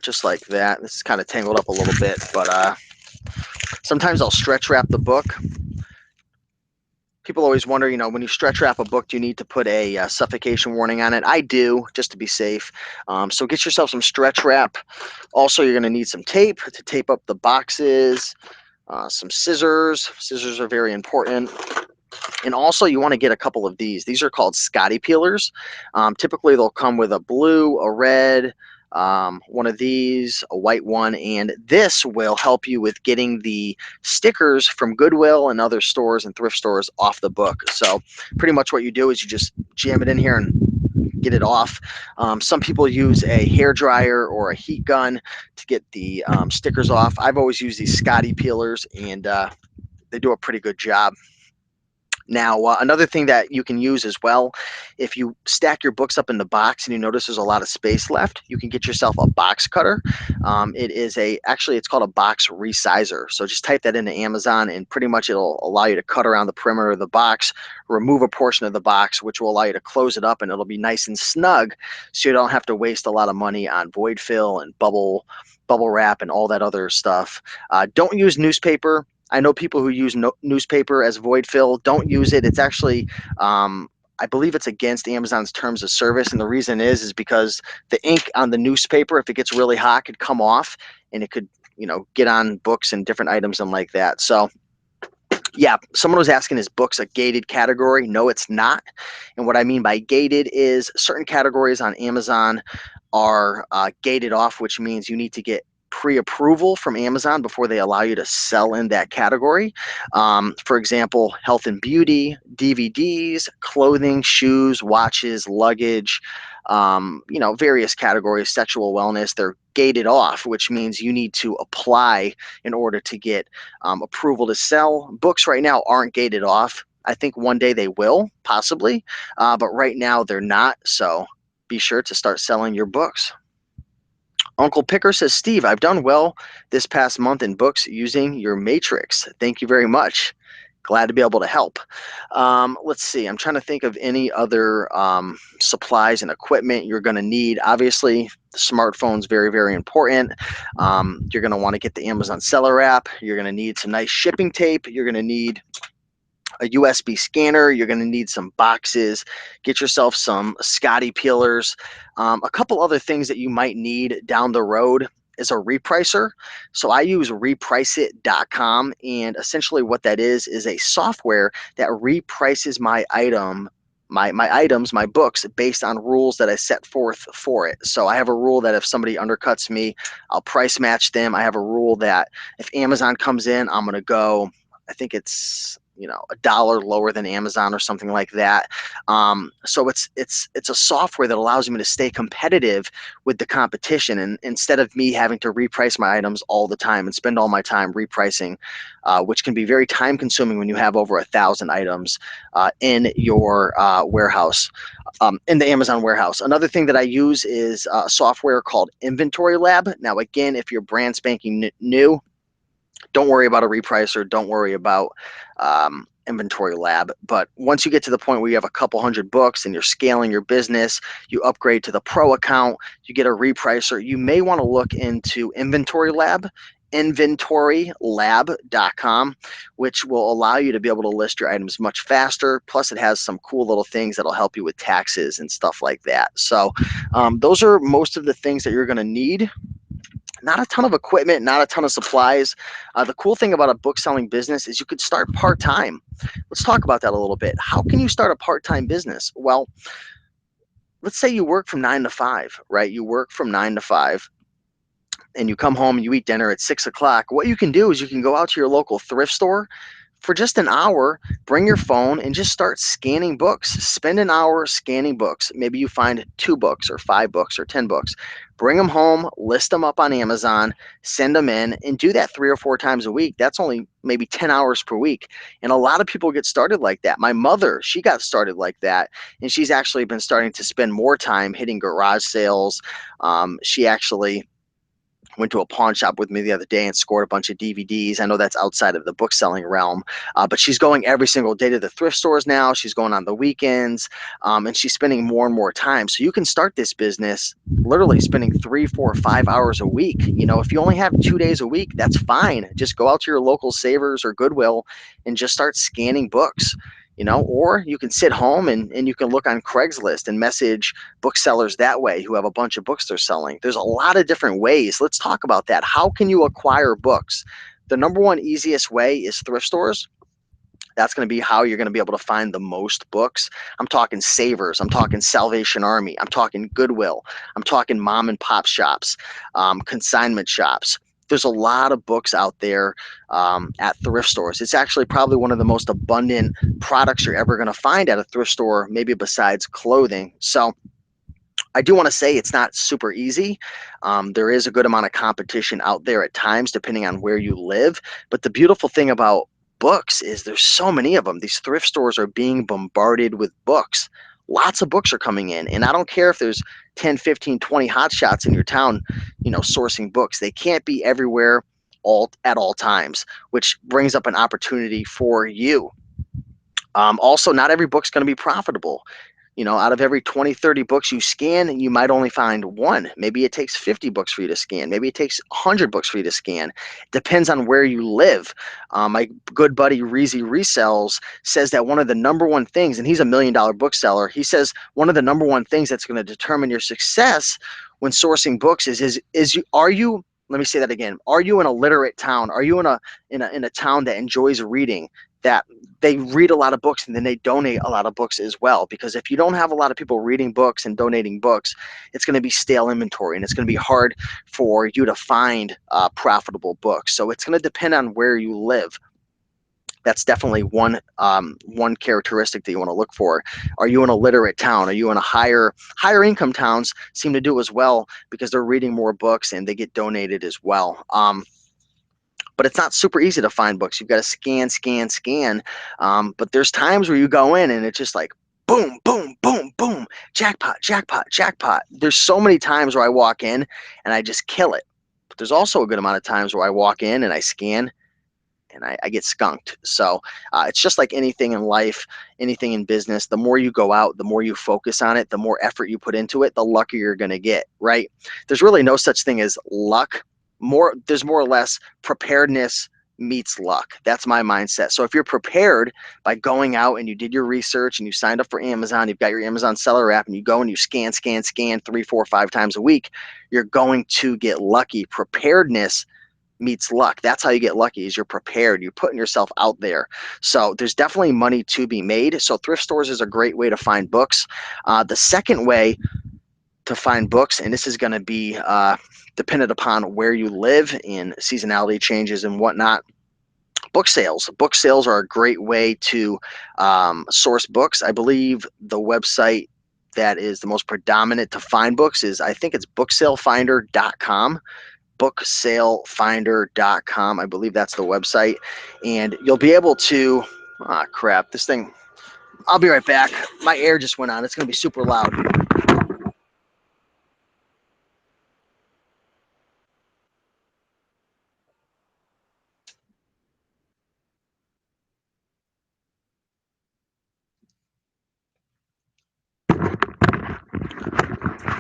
Speaker 1: just like that. This is kind of tangled up a little bit, but sometimes I'll stretch wrap the book. People always wonder, when you stretch wrap a book, do you need to put a suffocation warning on it? I do, just to be safe. So get yourself some stretch wrap. Also, you're going to need some tape to tape up the boxes, some scissors. Scissors are very important. And also, you want to get a couple of these. These are called Scotty peelers. Typically, they'll come with a blue, a red, one of these, a white one, and this will help you with getting the stickers from Goodwill and other stores and thrift stores off the book. So pretty much what you do is you just jam it in here and get it off. Some people use a hair dryer or a heat gun to get the stickers off. I've always used these Scotty peelers, and they do a pretty good job. Now, another thing that you can use as well, if you stack your books up in the box and you notice there's a lot of space left, you can get yourself a box cutter. Actually, it's called a box resizer. So just type that into Amazon, and pretty much it'll allow you to cut around the perimeter of the box, remove a portion of the box, which will allow you to close it up, and it'll be nice and snug, so you don't have to waste a lot of money on void fill and bubble wrap and all that other stuff. Don't use newspaper. I know people who use newspaper as void fill. Don't use it. It's actually, I believe it's against Amazon's terms of service. And the reason is because the ink on the newspaper, if it gets really hot, could come off, and it could, get on books and different items and like that. So yeah, someone was asking, is books a gated category? No, it's not. And what I mean by gated is certain categories on Amazon are gated off, which means you need to get pre-approval from Amazon before they allow you to sell in that category. For example, health and beauty, DVDs, clothing, shoes, watches, luggage, various categories, sexual wellness, they're gated off, which means you need to apply in order to get approval to sell. Books right now aren't gated off. I think one day they will, possibly, but right now they're not. So be sure to start selling your books. Uncle Picker says, Steve, I've done well this past month in books using your matrix. Thank you very much. Glad to be able to help. Let's see. I'm trying to think of any other supplies and equipment you're going to need. Obviously, the smartphone's very, very important. You're going to want to get the Amazon Seller app. You're going to need some nice shipping tape. You're going to need a USB scanner. You're going to need some boxes. Get yourself some Scotty peelers. A couple other things that you might need down the road is a repricer. So I use repriceit.com, and essentially what that is a software that reprices my items, my books, based on rules that I set forth for it. So I have a rule that if somebody undercuts me, I'll price match them. I have a rule that if Amazon comes in, I'm going to go, I think it's $1 lower than Amazon or something like that. So it's a software that allows me to stay competitive with the competition, and instead of me having to reprice my items all the time and spend all my time repricing, which can be very time consuming when you have over 1,000 items in your warehouse. In the Amazon warehouse. Another thing that I use is a software called Inventory Lab. Now, again, if you're brand spanking new, don't worry about a repricer. Don't worry about Inventory Lab. But once you get to the point where you have a couple hundred books and you're scaling your business, you upgrade to the Pro account, you get a repricer, you may want to look into Inventory Lab, inventorylab.com, which will allow you to be able to list your items much faster. Plus, it has some cool little things that'll help you with taxes and stuff like that. So those are most of the things that you're going to need. Not a ton of equipment, not a ton of supplies. The cool thing about a book selling business is you could start part-time. Let's talk about that a little bit. How can you start a part-time business? Well, let's say you work from 9 to 5, right? You work from 9 to 5 and you come home and you eat dinner at 6 o'clock. What you can do is you can go out to your local thrift store for just an hour, bring your phone and just start scanning books. Spend an hour scanning books. Maybe you find 2 books or 5 books or 10 books. Bring them home, list them up on Amazon, send them in, and do that 3 or 4 times a week. That's only maybe 10 hours per week. And a lot of people get started like that. My mother, she got started like that, and she's actually been starting to spend more time hitting garage sales. She actually went to a pawn shop with me the other day and scored a bunch of DVDs. I know that's outside of the book selling realm, but she's going every single day to the thrift stores now. She's going on the weekends, and she's spending more and more time. So you can start this business literally spending 3, 4, 5 hours a week. If you only have 2 days a week, that's fine. Just go out to your local Savers or Goodwill and just start scanning books. Or you can sit home and you can look on Craigslist and message booksellers that way who have a bunch of books they're selling. There's a lot of different ways. Let's talk about that. How can you acquire books? The number one easiest way is thrift stores. That's going to be how you're going to be able to find the most books. I'm talking Savers. I'm talking Salvation Army. I'm talking Goodwill. I'm talking mom and pop shops, consignment shops. There's a lot of books out there at thrift stores. It's actually probably one of the most abundant products you're ever going to find at a thrift store, maybe besides clothing. So I do want to say it's not super easy. There is a good amount of competition out there at times, depending on where you live. But the beautiful thing about books is there's so many of them. These thrift stores are being bombarded with books. Lots of books are coming in. And I don't care if there's 10, 15, 20 hotshots in your town, sourcing books. They can't be everywhere all at all times, which brings up an opportunity for you. Also, not every book's going to be profitable. Out of every 20, 30 books you scan, you might only find one. Maybe it takes 50 books for you to scan. Maybe it takes 100 books for you to scan. Depends on where you live. My good buddy RESELL says that one of the number one things, and he's $1 million bookseller, he says one of the number one things that's going to determine your success when sourcing books are you, let me say that again, are you in a literate town? Are you in a town that enjoys reading, that they read a lot of books and then they donate a lot of books as well? Because if you don't have a lot of people reading books and donating books, it's going to be stale inventory and it's going to be hard for you to find profitable books. So it's going to depend on where you live. That's definitely one characteristic that you want to look for. Are you in a literate town? Are you in a higher income towns seem to do as well because they're reading more books and they get donated as well. But it's not super easy to find books. You've got to scan, scan, scan. But there's times where you go in and it's just like boom, boom, boom, boom, jackpot, jackpot, jackpot. There's so many times where I walk in and I just kill it. But there's also a good amount of times where I walk in and I scan and I get skunked. So it's just like anything in life, anything in business. The more you go out, the more you focus on it, the more effort you put into it, the luckier you're going to get, right? There's really no such thing as luck. There's more or less preparedness meets luck. That's my mindset. So if you're prepared by going out and you did your research and you signed up for Amazon, you've got your Amazon seller app and you go and you scan, scan, scan 3, 4, 5 times a week, you're going to get lucky. Preparedness meets luck. That's how you get lucky, is you're prepared. You're putting yourself out there. So there's definitely money to be made. So thrift stores is a great way to find books. The second way to find books, and this is going to be dependent upon where you live and seasonality changes and whatnot. Book sales. Book sales are a great way to source books. I believe the website that is the most predominant to find books is, I think it's booksalefinder.com. booksalefinder.com. I believe that's the website. And you'll be able to, crap, this thing, I'll be right back. My air just went on. It's going to be super loud.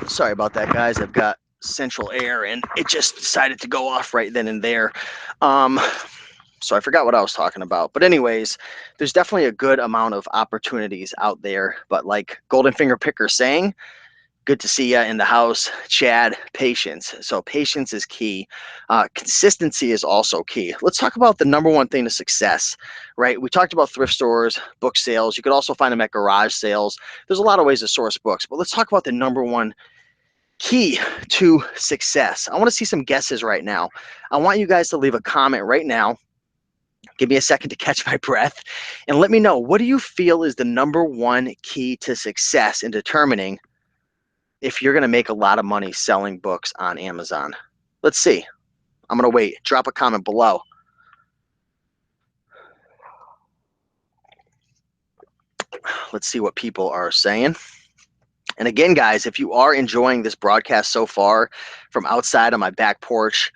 Speaker 1: Sorry about that, guys. I've got central air and it just decided to go off right then and there. So I forgot what I was talking about. But anyways, there's definitely a good amount of opportunities out there. But like Golden Finger Picker saying, good to see you in the house, Chad. Patience. So patience is key. Consistency is also key. Let's talk about the number one thing to success, right? We talked about thrift stores, book sales. You could also find them at garage sales. There's a lot of ways to source books, but let's talk about the number one key to success. I want to see some guesses right now. I want you guys to leave a comment right now. Give me a second to catch my breath and let me know, what do you feel is the number one key to success in determining if you're going to make a lot of money selling books on Amazon? Let's see. I'm going to wait. Drop a comment below. Let's see what people are saying. And again, guys, if you are enjoying this broadcast so far from outside on my back porch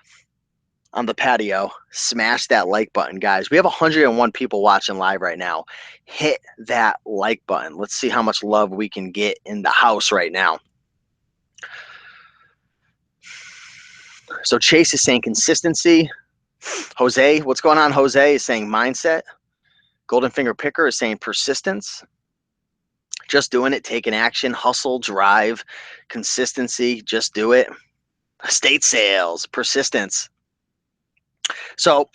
Speaker 1: on the patio, smash that like button, guys. We have 101 people watching live right now. Hit that like button. Let's see how much love we can get in the house right now. So Chase is saying consistency. Jose, what's going on? Jose is saying mindset. Golden Finger Picker is saying persistence. Just doing it, taking action, hustle, drive, consistency, just do it. Estate sales, persistence. So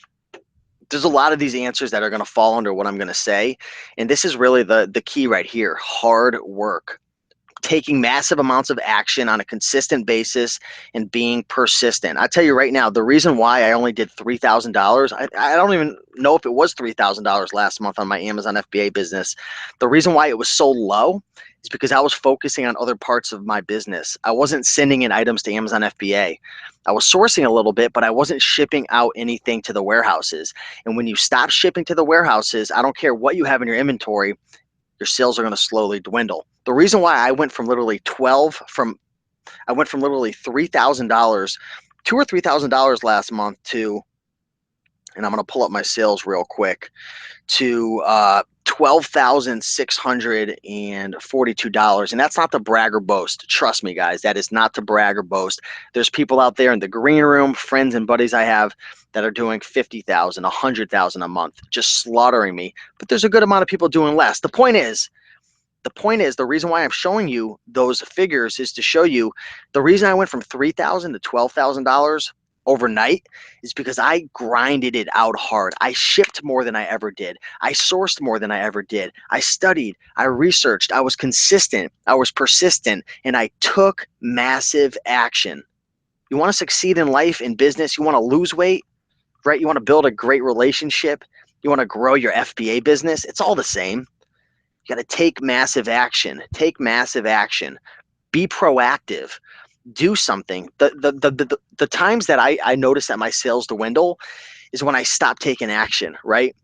Speaker 1: there's a lot of these answers that are going to fall under what I'm going to say. And this is really the key right here, hard work. Taking massive amounts of action on a consistent basis and being persistent. I tell you right now, the reason why I only did $3,000, I don't even know if it was $3,000 last month on my Amazon FBA business. The reason why it was so low is because I was focusing on other parts of my business. I wasn't sending in items to Amazon FBA. I was sourcing a little bit, but I wasn't shipping out anything to the warehouses. And when you stop shipping to the warehouses, I don't care what you have in your inventory, your sales are going to slowly dwindle. The reason why I went from literally $3,000, $2,000 or $3,000 last month to, and I'm going to pull up my sales real quick, to $12,642. And that's not to brag or boast. Trust me, guys, that is not to brag or boast. There's people out there in the green room, friends and buddies I have, that are doing $50,000, $100,000 a month, just slaughtering me. But there's a good amount of people doing less. The point is, the reason why I'm showing you those figures is to show you the reason I went from $3,000 to $12,000 overnight is because I grinded it out hard. I shipped more than I ever did. I sourced more than I ever did. I studied, I researched, I was consistent, I was persistent, and I took massive action. You want to succeed in life, in business, you want to lose weight, right? You want to build a great relationship, you want to grow your FBA business, it's all the same. You got to take massive action. Take massive action. Be proactive. Do something. The times that I notice that my sales dwindle is when I stop taking action, right?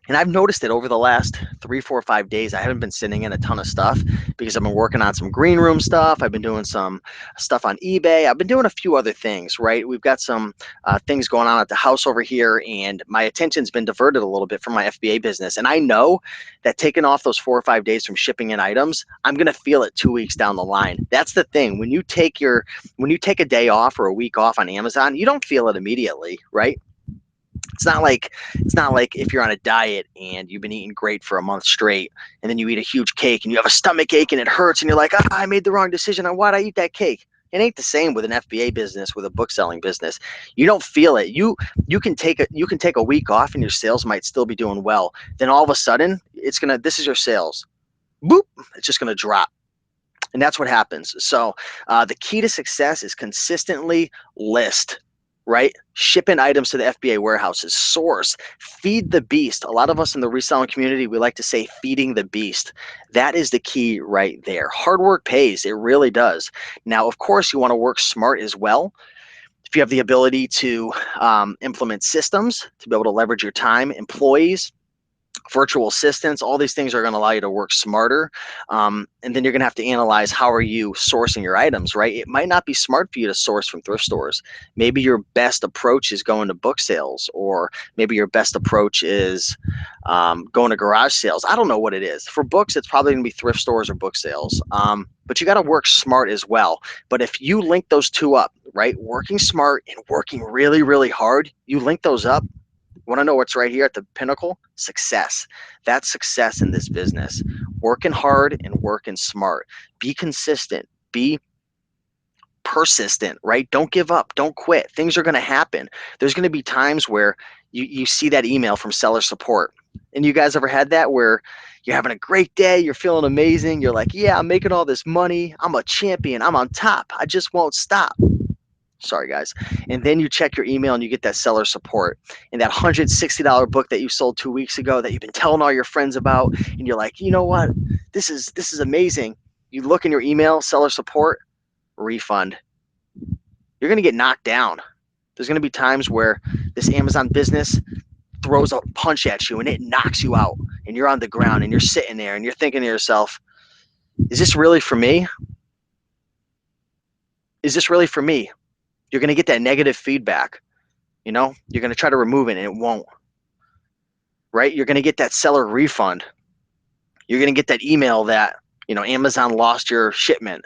Speaker 1: And I've noticed it over the last 3, 4, 5 days. I haven't been sending in a ton of stuff because I've been working on some green room stuff. I've been doing some stuff on eBay. I've been doing a few other things, right? We've got some things going on at the house over here, and my attention's been diverted a little bit from my FBA business. And I know that taking off those 4 or 5 days from shipping in items, I'm going to feel it 2 weeks down the line. That's the thing. When you take a day off or a week off on Amazon, you don't feel it immediately, right? It's not like if you're on a diet and you've been eating great for a month straight, and then you eat a huge cake and you have a stomach ache and it hurts and you're like, I made the wrong decision. Why'd I eat that cake? It ain't the same with an FBA business, with a book selling business. You don't feel it. You can take a week off and your sales might still be doing well. Then all of a sudden, this is your sales. Boop, it's just gonna drop. And that's what happens. So the key to success is consistently list, right? Shipping items to the FBA warehouses, source, feed the beast. A lot of us in the reselling community, we like to say feeding the beast. That is the key right there. Hard work pays. It really does. Now, of course, you want to work smart as well. If you have the ability to implement systems to be able to leverage your time, employees, virtual assistants, all these things are going to allow you to work smarter. And then you're going to have to analyze, how are you sourcing your items, right? It might not be smart for you to source from thrift stores. Maybe your best approach is going to book sales, or maybe your best approach is going to garage sales. I don't know what it is. For books, it's probably going to be thrift stores or book sales. But you got to work smart as well. But if you link those two up, right, working smart and working really, really hard, you link those up, want to know what's right here at the pinnacle? Success. That's success in this business. Working hard and working smart. Be consistent. Be persistent, right? Don't give up. Don't quit. Things are going to happen. There's going to be times where you see that email from seller support. And you guys ever had that where you're having a great day, you're feeling amazing, you're like, yeah, I'm making all this money, I'm a champion, I'm on top, I just won't stop. Sorry, guys. And then you check your email and you get that seller support and that $160 book that you sold 2 weeks ago that you've been telling all your friends about. And you're like, you know what? This is amazing. You look in your email, seller support, refund. You're going to get knocked down. There's going to be times where this Amazon business throws a punch at you and it knocks you out and you're on the ground and you're sitting there and you're thinking to yourself, Is this really for me? Is this really for me? You're going to get that negative feedback. You know, you're going to try to remove it and it won't, right? You're going to get that seller refund. You're going to get that email that, Amazon lost your shipment.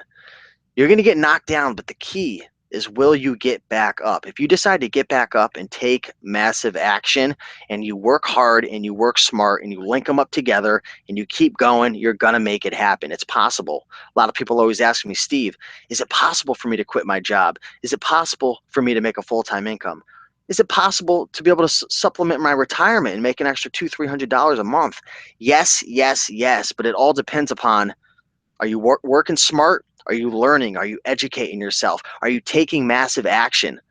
Speaker 1: You're going to get knocked down, but the key is, will you get back up? If you decide to get back up and take massive action and you work hard and you work smart and you link them up together and you keep going, you're going to make it happen. It's possible. A lot of people always ask me, Steve, is it possible for me to quit my job? Is it possible for me to make a full-time income? Is it possible to be able to supplement my retirement and make an extra $200-300 a month? Yes, yes, yes, but it all depends upon, are you working smart? Are you learning? Are you educating yourself? Are you taking massive action?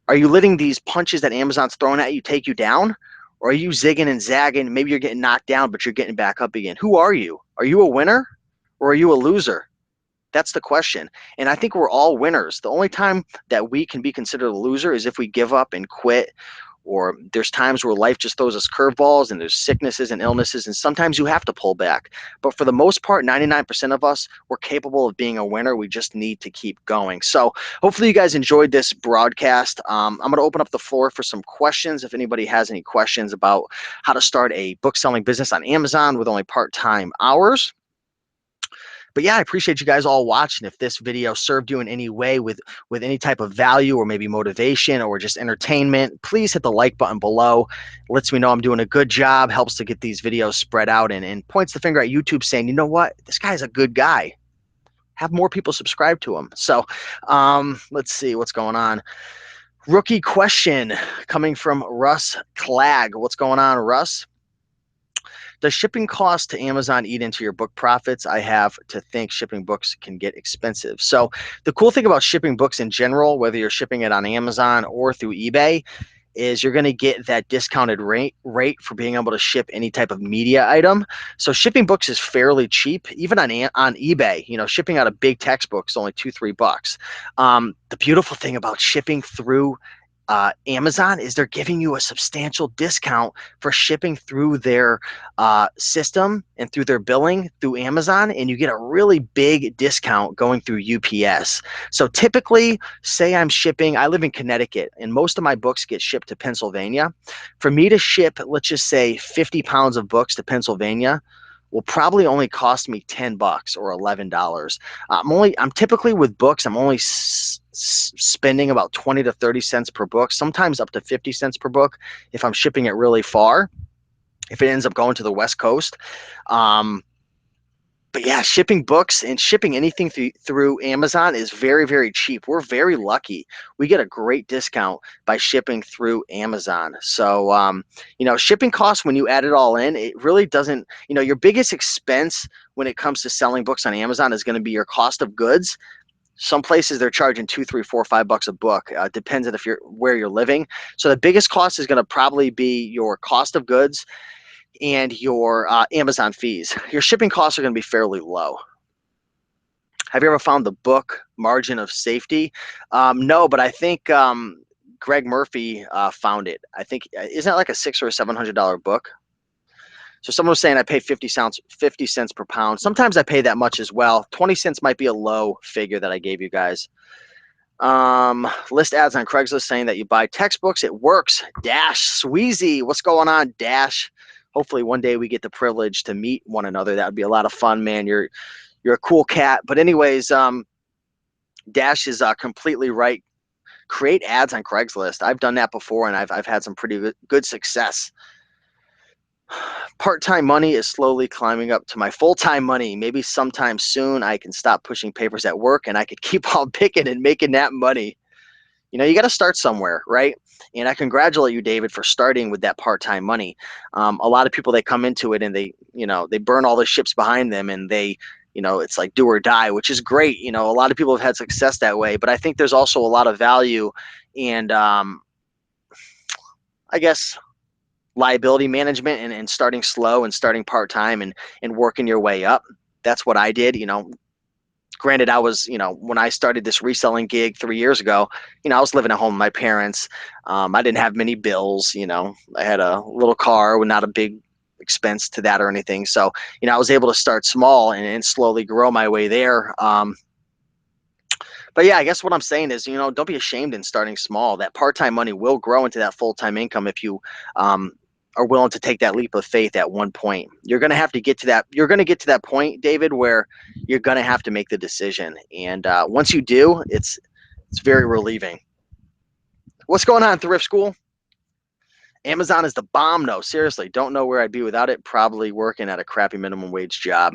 Speaker 1: Are you letting these punches that Amazon's throwing at you take you down? Or are you zigging and zagging? Maybe you're getting knocked down, but you're getting back up again. Who are you? Are you a winner or are you a loser? That's the question. And I think we're all winners. The only time that we can be considered a loser is if we give up and quit, or there's times where life just throws us curveballs and there's sicknesses and illnesses, and sometimes you have to pull back. But for the most part, 99% of us, we're capable of being a winner. We just need to keep going. So hopefully you guys enjoyed this broadcast. I'm going to open up the floor for some questions. If anybody has any questions about how to start a book selling business on Amazon with only part-time hours. But yeah, I appreciate you guys all watching. If this video served you in any way with any type of value or maybe motivation or just entertainment, please hit the like button below. It lets me know I'm doing a good job, helps to get these videos spread out, and points the finger at YouTube saying, you know what, this guy's a good guy. Have more people subscribe to him. So let's see what's going on. Rookie question coming from Russ Clag. What's going on, Russ? Does shipping costs to Amazon eat into your book profits? I have to think shipping books can get expensive. So the cool thing about shipping books in general, whether you're shipping it on Amazon or through eBay, is you're going to get that discounted rate for being able to ship any type of media item. So shipping books is fairly cheap, even on eBay. Shipping out a big textbook is only $2-3. The beautiful thing about shipping through Amazon is they're giving you a substantial discount for shipping through their system and through their billing through Amazon, and you get a really big discount going through UPS. So typically, say I live in Connecticut, and most of my books get shipped to Pennsylvania. For me to ship, let's just say 50 pounds of books to Pennsylvania will probably only cost me $10 or $11. I'm typically with books, I'm only spending about 20 to 30 cents per book, sometimes up to 50 cents per book if I'm shipping it really far, if it ends up going to the West Coast. But yeah, shipping books and shipping anything through Amazon is very, very cheap. We're very lucky. We get a great discount by shipping through Amazon. So, shipping costs, when you add it all in, it really doesn't, your biggest expense when it comes to selling books on Amazon is going to be your cost of goods. Some places they're charging $2, $3, $4, $5 a book. Depends on where you're living. So the biggest cost is going to probably be your cost of goods and your Amazon fees. Your shipping costs are going to be fairly low. Have you ever found the book Margin of Safety? No, but I think Greg Murphy found it. I think, isn't it like a $600 or $700 book? So someone was saying I pay 50 cents per pound. Sometimes I pay that much as well. 20 cents might be a low figure that I gave you guys. List ads on Craigslist saying that you buy textbooks. It works. Dash Sweezy, what's going on, Dash? Hopefully one day we get the privilege to meet one another. That would be a lot of fun, man. You're a cool cat. But anyways, Dash is completely right. Create ads on Craigslist. I've done that before, and I've had some pretty good success. Part-time money is slowly climbing up to my full-time money. Maybe sometime soon I can stop pushing papers at work and I could keep on picking and making that money. You got to start somewhere, right? And I congratulate you, David, for starting with that part-time money. A lot of people, they come into it and they burn all the ships behind them, and it's like do or die, which is great. A lot of people have had success that way, but I think there's also a lot of value and I guess liability management and starting slow and starting part-time and working your way up. That's what I did. Granted, I was, when I started this reselling gig 3 years ago, I was living at home with my parents. I didn't have many bills. I had a little car with not a big expense to that or anything. So, I was able to start small and slowly grow my way there. But yeah, I guess what I'm saying is, don't be ashamed in starting small. That part-time money will grow into that full-time income if you um, are willing to take that leap of faith at one point. You're going to have to get to that. You're going to get to that point, David, where you're going to have to make the decision. And once you do, it's very relieving. What's going on, Thrift School? Amazon is the bomb. No, seriously, don't know where I'd be without it. Probably working at a crappy minimum wage job.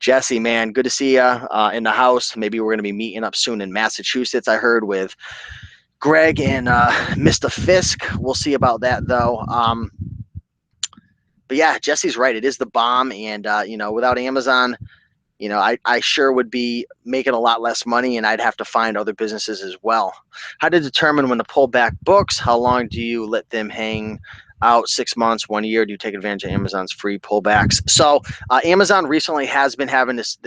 Speaker 1: Jesse, man, good to see you in the house. Maybe we're going to be meeting up soon in Massachusetts, I heard, with Greg and Mr. Fisk. We'll see about that, though. But yeah, Jesse's right. It is the bomb. And, without Amazon, I sure would be making a lot less money, and I'd have to find other businesses as well. How to determine when to pull back books? How long do you let them hang out? 6 months, 1 year? Do you take advantage of Amazon's free pullbacks? So Amazon recently has been having this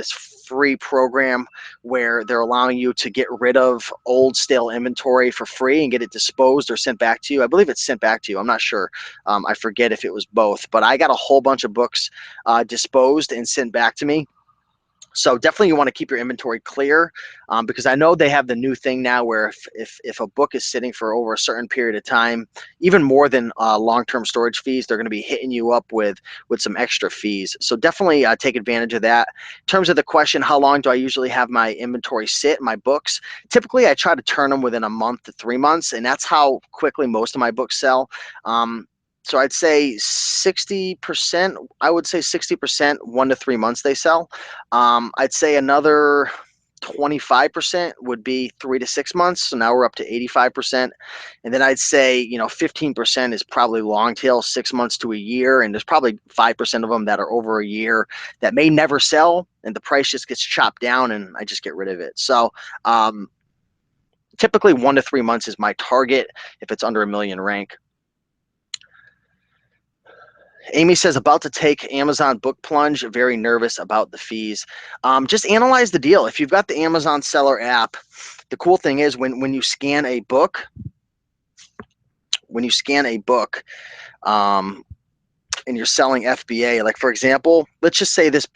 Speaker 1: free program where they're allowing you to get rid of old stale inventory for free and get it disposed or sent back to you. I believe it's sent back to you. I'm not sure. I forget if it was both, but I got a whole bunch of books disposed and sent back to me. So definitely you want to keep your inventory clear because I know they have the new thing now where if a book is sitting for over a certain period of time, even more than long-term storage fees, they're going to be hitting you up with some extra fees. So definitely take advantage of that. In terms of the question, how long do I usually have my inventory sit, my books? Typically, I try to turn them within a month to 3 months, and that's how quickly most of my books sell. So I'd say 60%, I would say 60%, 1 to 3 months they sell. I'd say another 25% would be 3 to 6 months. So now we're up to 85%. And then I'd say, 15% is probably long tail, 6 months to a year. And there's probably 5% of them that are over a year that may never sell. And the price just gets chopped down and I just get rid of it. So typically 1 to 3 months is my target if it's under a million rank. Amy says, about to take Amazon book plunge, very nervous about the fees. Just analyze the deal. If you've got the Amazon seller app, the cool thing is when you scan a book, and you're selling FBA, like for example, let's just say this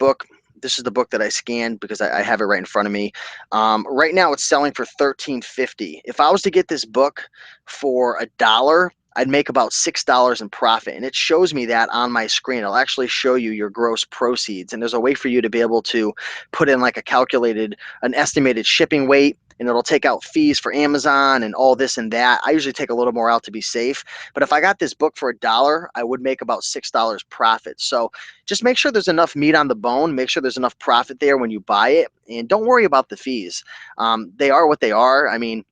Speaker 1: is the book that I scanned because I have it right in front of me. Right now it's selling for $13.50. If I was to get this book for $1, I'd make about $6 in profit. And it shows me that on my screen. It'll actually show you your gross proceeds. And there's a way for you to be able to put in like an estimated shipping weight, and it'll take out fees for Amazon and all this and that. I usually take a little more out to be safe. But if I got this book for $1, I would make about $6 profit. So just make sure there's enough meat on the bone. Make sure there's enough profit there when you buy it. And don't worry about the fees. They are what they are. I mean,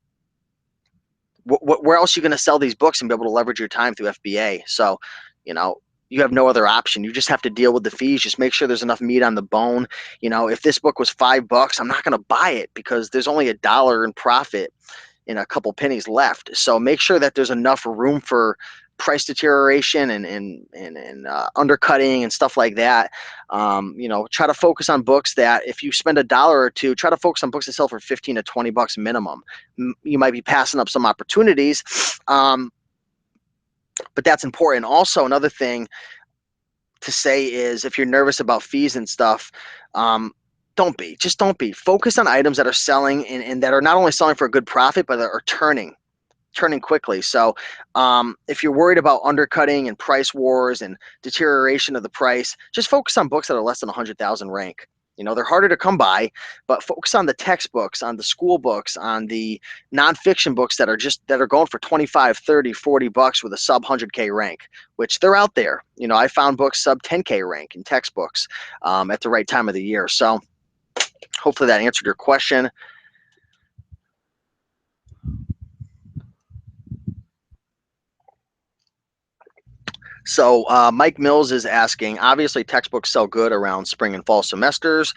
Speaker 1: where else are you going to sell these books and be able to leverage your time through FBA? So, you have no other option. You just have to deal with the fees. Just make sure there's enough meat on the bone. If this book was $5, I'm not going to buy it because there's only $1 in profit and a couple pennies left. So make sure that there's enough room for price deterioration and undercutting and stuff like that. Try to focus on books that if you spend $1 or two, try to focus on books that sell for 15 to 20 bucks minimum. You might be passing up some opportunities, but that's important. Also, another thing to say is if you're nervous about fees and stuff, don't be. Focus on items that are selling and that are not only selling for a good profit, but are turning quickly. So if you're worried about undercutting and price wars and deterioration of the price, just focus on books that are less than 100,000 rank. They're harder to come by, but focus on the textbooks, on the school books, on the nonfiction books that are going for 25, 30, 40 bucks with a sub 100K rank, which they're out there. I found books sub 10K rank in textbooks at the right time of the year. So hopefully that answered your question. So Mike Mills is asking, obviously textbooks sell good around spring and fall semesters.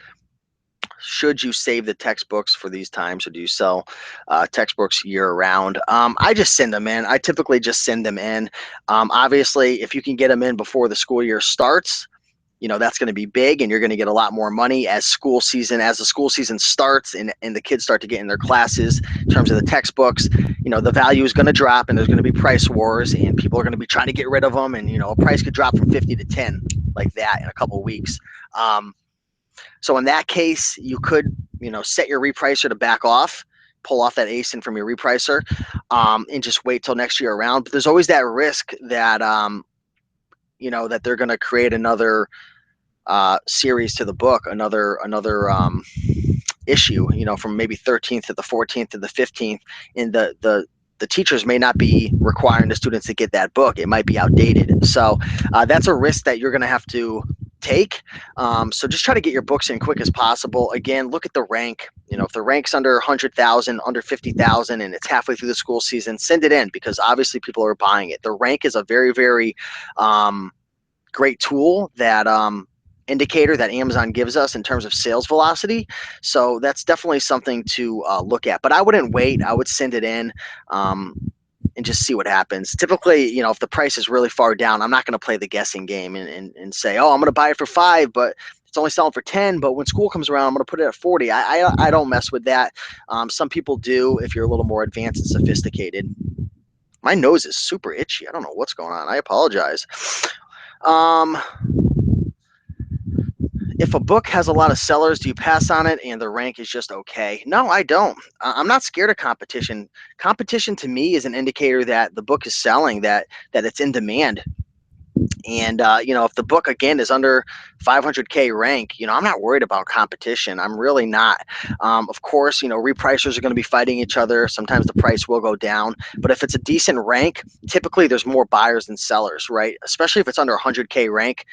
Speaker 1: Should you save the textbooks for these times, or do you sell textbooks year round? I just send them in. I typically just send them in. Obviously, if you can get them in before the school year starts, that's going to be big, and you're going to get a lot more money as the school season starts and the kids start to get in their classes in terms of the textbooks. The value is going to drop and there's going to be price wars and people are going to be trying to get rid of them, and a price could drop from 50 to 10. like that in a couple of weeks. So in that case, you could, set your repricer to back off, pull off that ASIN from your repricer, and just wait till next year around. But there's always that risk that, that they're going to create another series to the book, another issue, from maybe 13th to the 14th to the 15th, and the teachers may not be requiring the students to get that book. It might be outdated. So that's a risk that you're going to have to take. So just try to get your books in quick as possible. Again, look at the rank. If the rank's under 100,000, under 50,000, and it's halfway through the school season, send it in, because obviously people are buying it. The rank is a very, very great tool, that indicator that Amazon gives us in terms of sales velocity. So that's definitely something to look at. But I wouldn't wait. I would send it in. And just see what happens. Typically, if the price is really far down, I'm not going to play the guessing game and say, oh, I'm going to buy it for 5, but it's only selling for 10. But when school comes around, I'm going to put it at 40. I don't mess with that. Some people do, if you're a little more advanced and sophisticated. My nose is super itchy. I don't know what's going on. I apologize. If a book has a lot of sellers, do you pass on it and the rank is just okay? No, I don't. I'm not scared of competition. Competition to me is an indicator that the book is selling, that it's in demand. And if the book again is under 500K rank, I'm not worried about competition. I'm really not. Of course, repricers are going to be fighting each other. Sometimes the price will go down, but if it's a decent rank, typically there's more buyers than sellers, right? Especially if it's under 100K rank.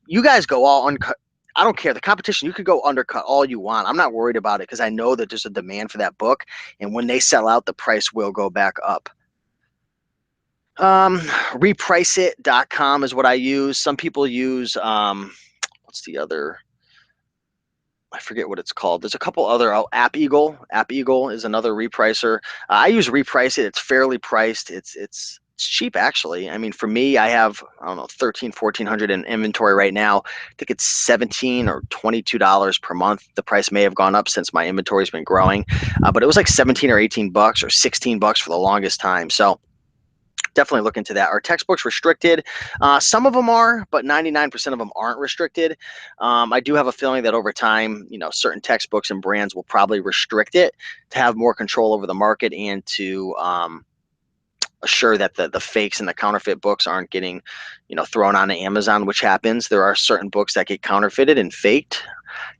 Speaker 1: You guys go all uncut. I don't care. The competition, you could go undercut all you want. I'm not worried about it, because I know that there's a demand for that book. And when they sell out, the price will go back up. Repriceit.com is what I use. Some people use, what's the other? I forget what it's called. There's a couple other. App Eagle. App Eagle is another repricer. I use Reprice It. It's fairly priced. It's cheap, actually. I mean, for me, I have, I don't know, 1,400 in inventory right now. I think it's $17 or $22 per month. The price may have gone up since my inventory's been growing, but it was like 17 or 18 bucks or 16 bucks for the longest time. So definitely look into that. Are textbooks restricted? Some of them are, but 99% of them aren't restricted. I do have a feeling that over time, certain textbooks and brands will probably restrict it to have more control over the market, and to assure that the fakes and the counterfeit books aren't getting, thrown onto Amazon, which happens. There are certain books that get counterfeited and faked,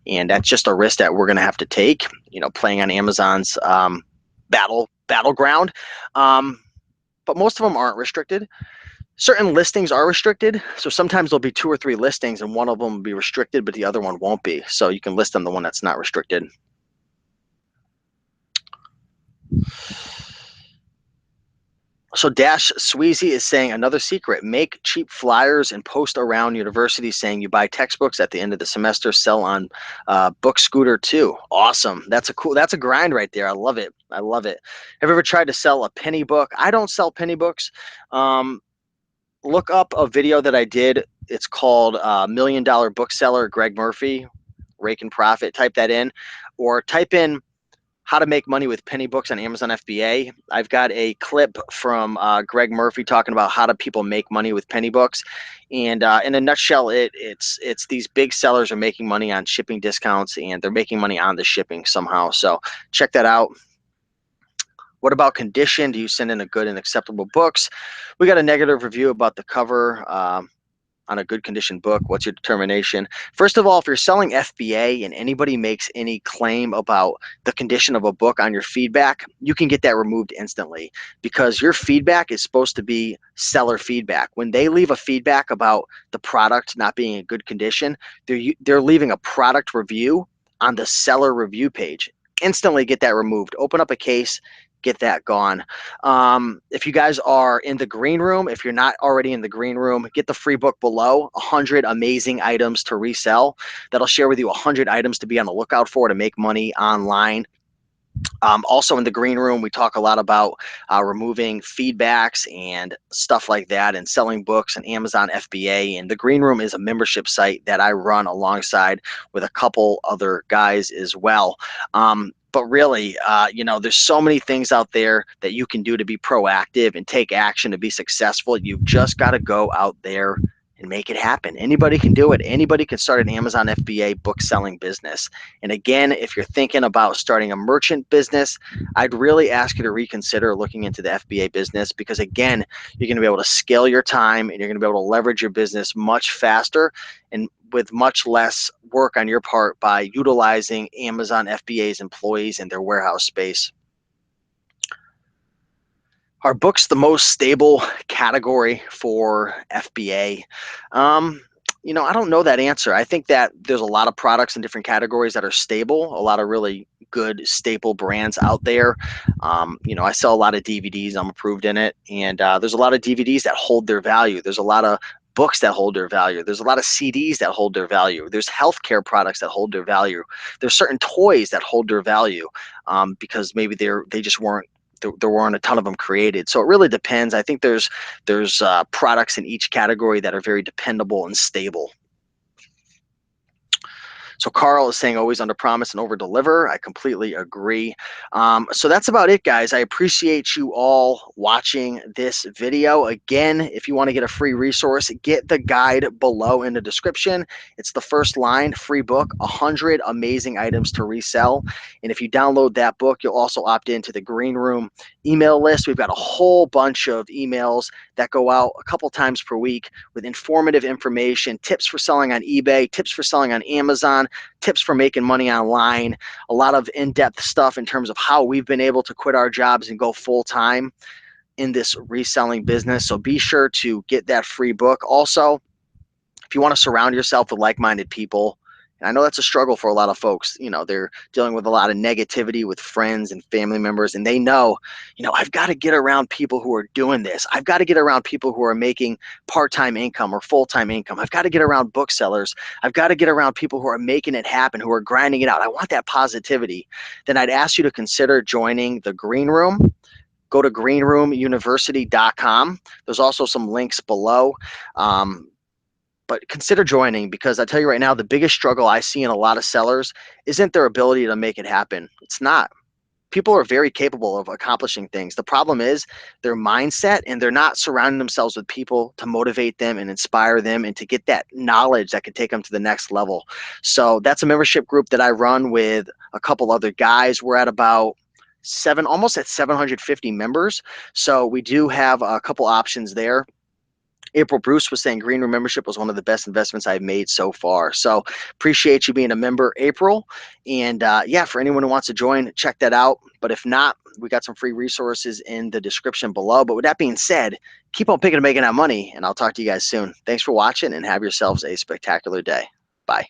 Speaker 1: and that's just a risk that we're going to have to take, playing on Amazon's battleground. But most of them aren't restricted. Certain listings are restricted. So sometimes there'll be 2 or 3 listings and one of them will be restricted, but the other one won't be. So you can list on the one that's not restricted. So Dash Sweezy is saying, another secret: make cheap flyers and post around universities saying you buy textbooks at the end of the semester, sell on Book Scooter too. Awesome. That's a grind right there. I love it. I love it. Have you ever tried to sell a penny book? I don't sell penny books. Look up a video that I did. It's called $1 Million Bookseller, Greg Murphy, Raiken Profit. Type that in, or type in how to make money with penny books on Amazon FBA. I've got a clip from Greg Murphy talking about how do people make money with penny books. And in a nutshell, it's these big sellers are making money on shipping discounts, and they're making money on the shipping somehow. So check that out. What about condition? Do you send in a good and acceptable books? We got a negative review about the cover on a good condition book. What's your determination? First of all, if you're selling FBA and anybody makes any claim about the condition of a book on your feedback, you can get that removed instantly, because your feedback is supposed to be seller feedback. When they leave a feedback about the product not being in good condition, they're leaving a product review on the seller review page. Instantly get that removed. Open up a case, get that gone. If you guys are in the green room, if you're not already in the green room, get the free book below, 100 amazing items to resell. That'll share with you 100 items to be on the lookout for to make money online. Also in the green room, we talk a lot about removing feedbacks and stuff like that, and selling books and Amazon FBA. And the green room is a membership site that I run alongside with a couple other guys as well. But really, there's so many things out there that you can do to be proactive and take action to be successful. You've just got to go out there and make it happen. Anybody can do it. Anybody can start an Amazon FBA book selling business. And again, if you're thinking about starting a merchant business, I'd really ask you to reconsider looking into the FBA business, because again, you're going to be able to scale your time and you're going to be able to leverage your business much faster and with much less work on your part by utilizing Amazon FBA's employees in their warehouse space. Are books the most stable category for FBA? Um, I don't know that answer. I think that there's a lot of products in different categories that are stable, a lot of really good staple brands out there. I sell a lot of DVDs, I'm approved in it, and there's a lot of DVDs that hold their value. There's a lot of books that hold their value. There's a lot of CDs that hold their value. There's healthcare products that hold their value. There's certain toys that hold their value because maybe they just weren't there weren't a ton of them created. So it really depends. I think there's products in each category that are very dependable and stable. So Carl is saying always under promise and over deliver. I completely agree. So that's about it, guys. I appreciate you all watching this video. Again, if you want to get a free resource, get the guide below in the description. It's the first line, free book, 100 amazing items to resell. And if you download that book, you'll also opt into the Green Room email list. We've got a whole bunch of emails that go out a couple times per week with informative information, tips for selling on eBay, tips for selling on Amazon, tips for making money online, a lot of in-depth stuff in terms of how we've been able to quit our jobs and go full-time in this reselling business. So be sure to get that free book. Also, if you want to surround yourself with like-minded people, and I know that's a struggle for a lot of folks, they're dealing with a lot of negativity with friends and family members, and they know, I've got to get around people who are doing this. I've got to get around people who are making part-time income or full-time income. I've got to get around booksellers. I've got to get around people who are making it happen, who are grinding it out. I want that positivity. Then I'd ask you to consider joining the Green Room. Go to greenroomuniversity.com. There's also some links below. But consider joining, because I tell you right now, the biggest struggle I see in a lot of sellers isn't their ability to make it happen. It's not. People are very capable of accomplishing things. The problem is their mindset, and they're not surrounding themselves with people to motivate them and inspire them and to get that knowledge that could take them to the next level. So that's a membership group that I run with a couple other guys. We're at about almost at 750 members. So we do have a couple options there. April Bruce was saying Green Room membership was one of the best investments I've made so far. So appreciate you being a member, April. And yeah, for anyone who wants to join, check that out. But if not, we got some free resources in the description below. But with that being said, keep on picking and making that money, and I'll talk to you guys soon. Thanks for watching, and have yourselves a spectacular day. Bye.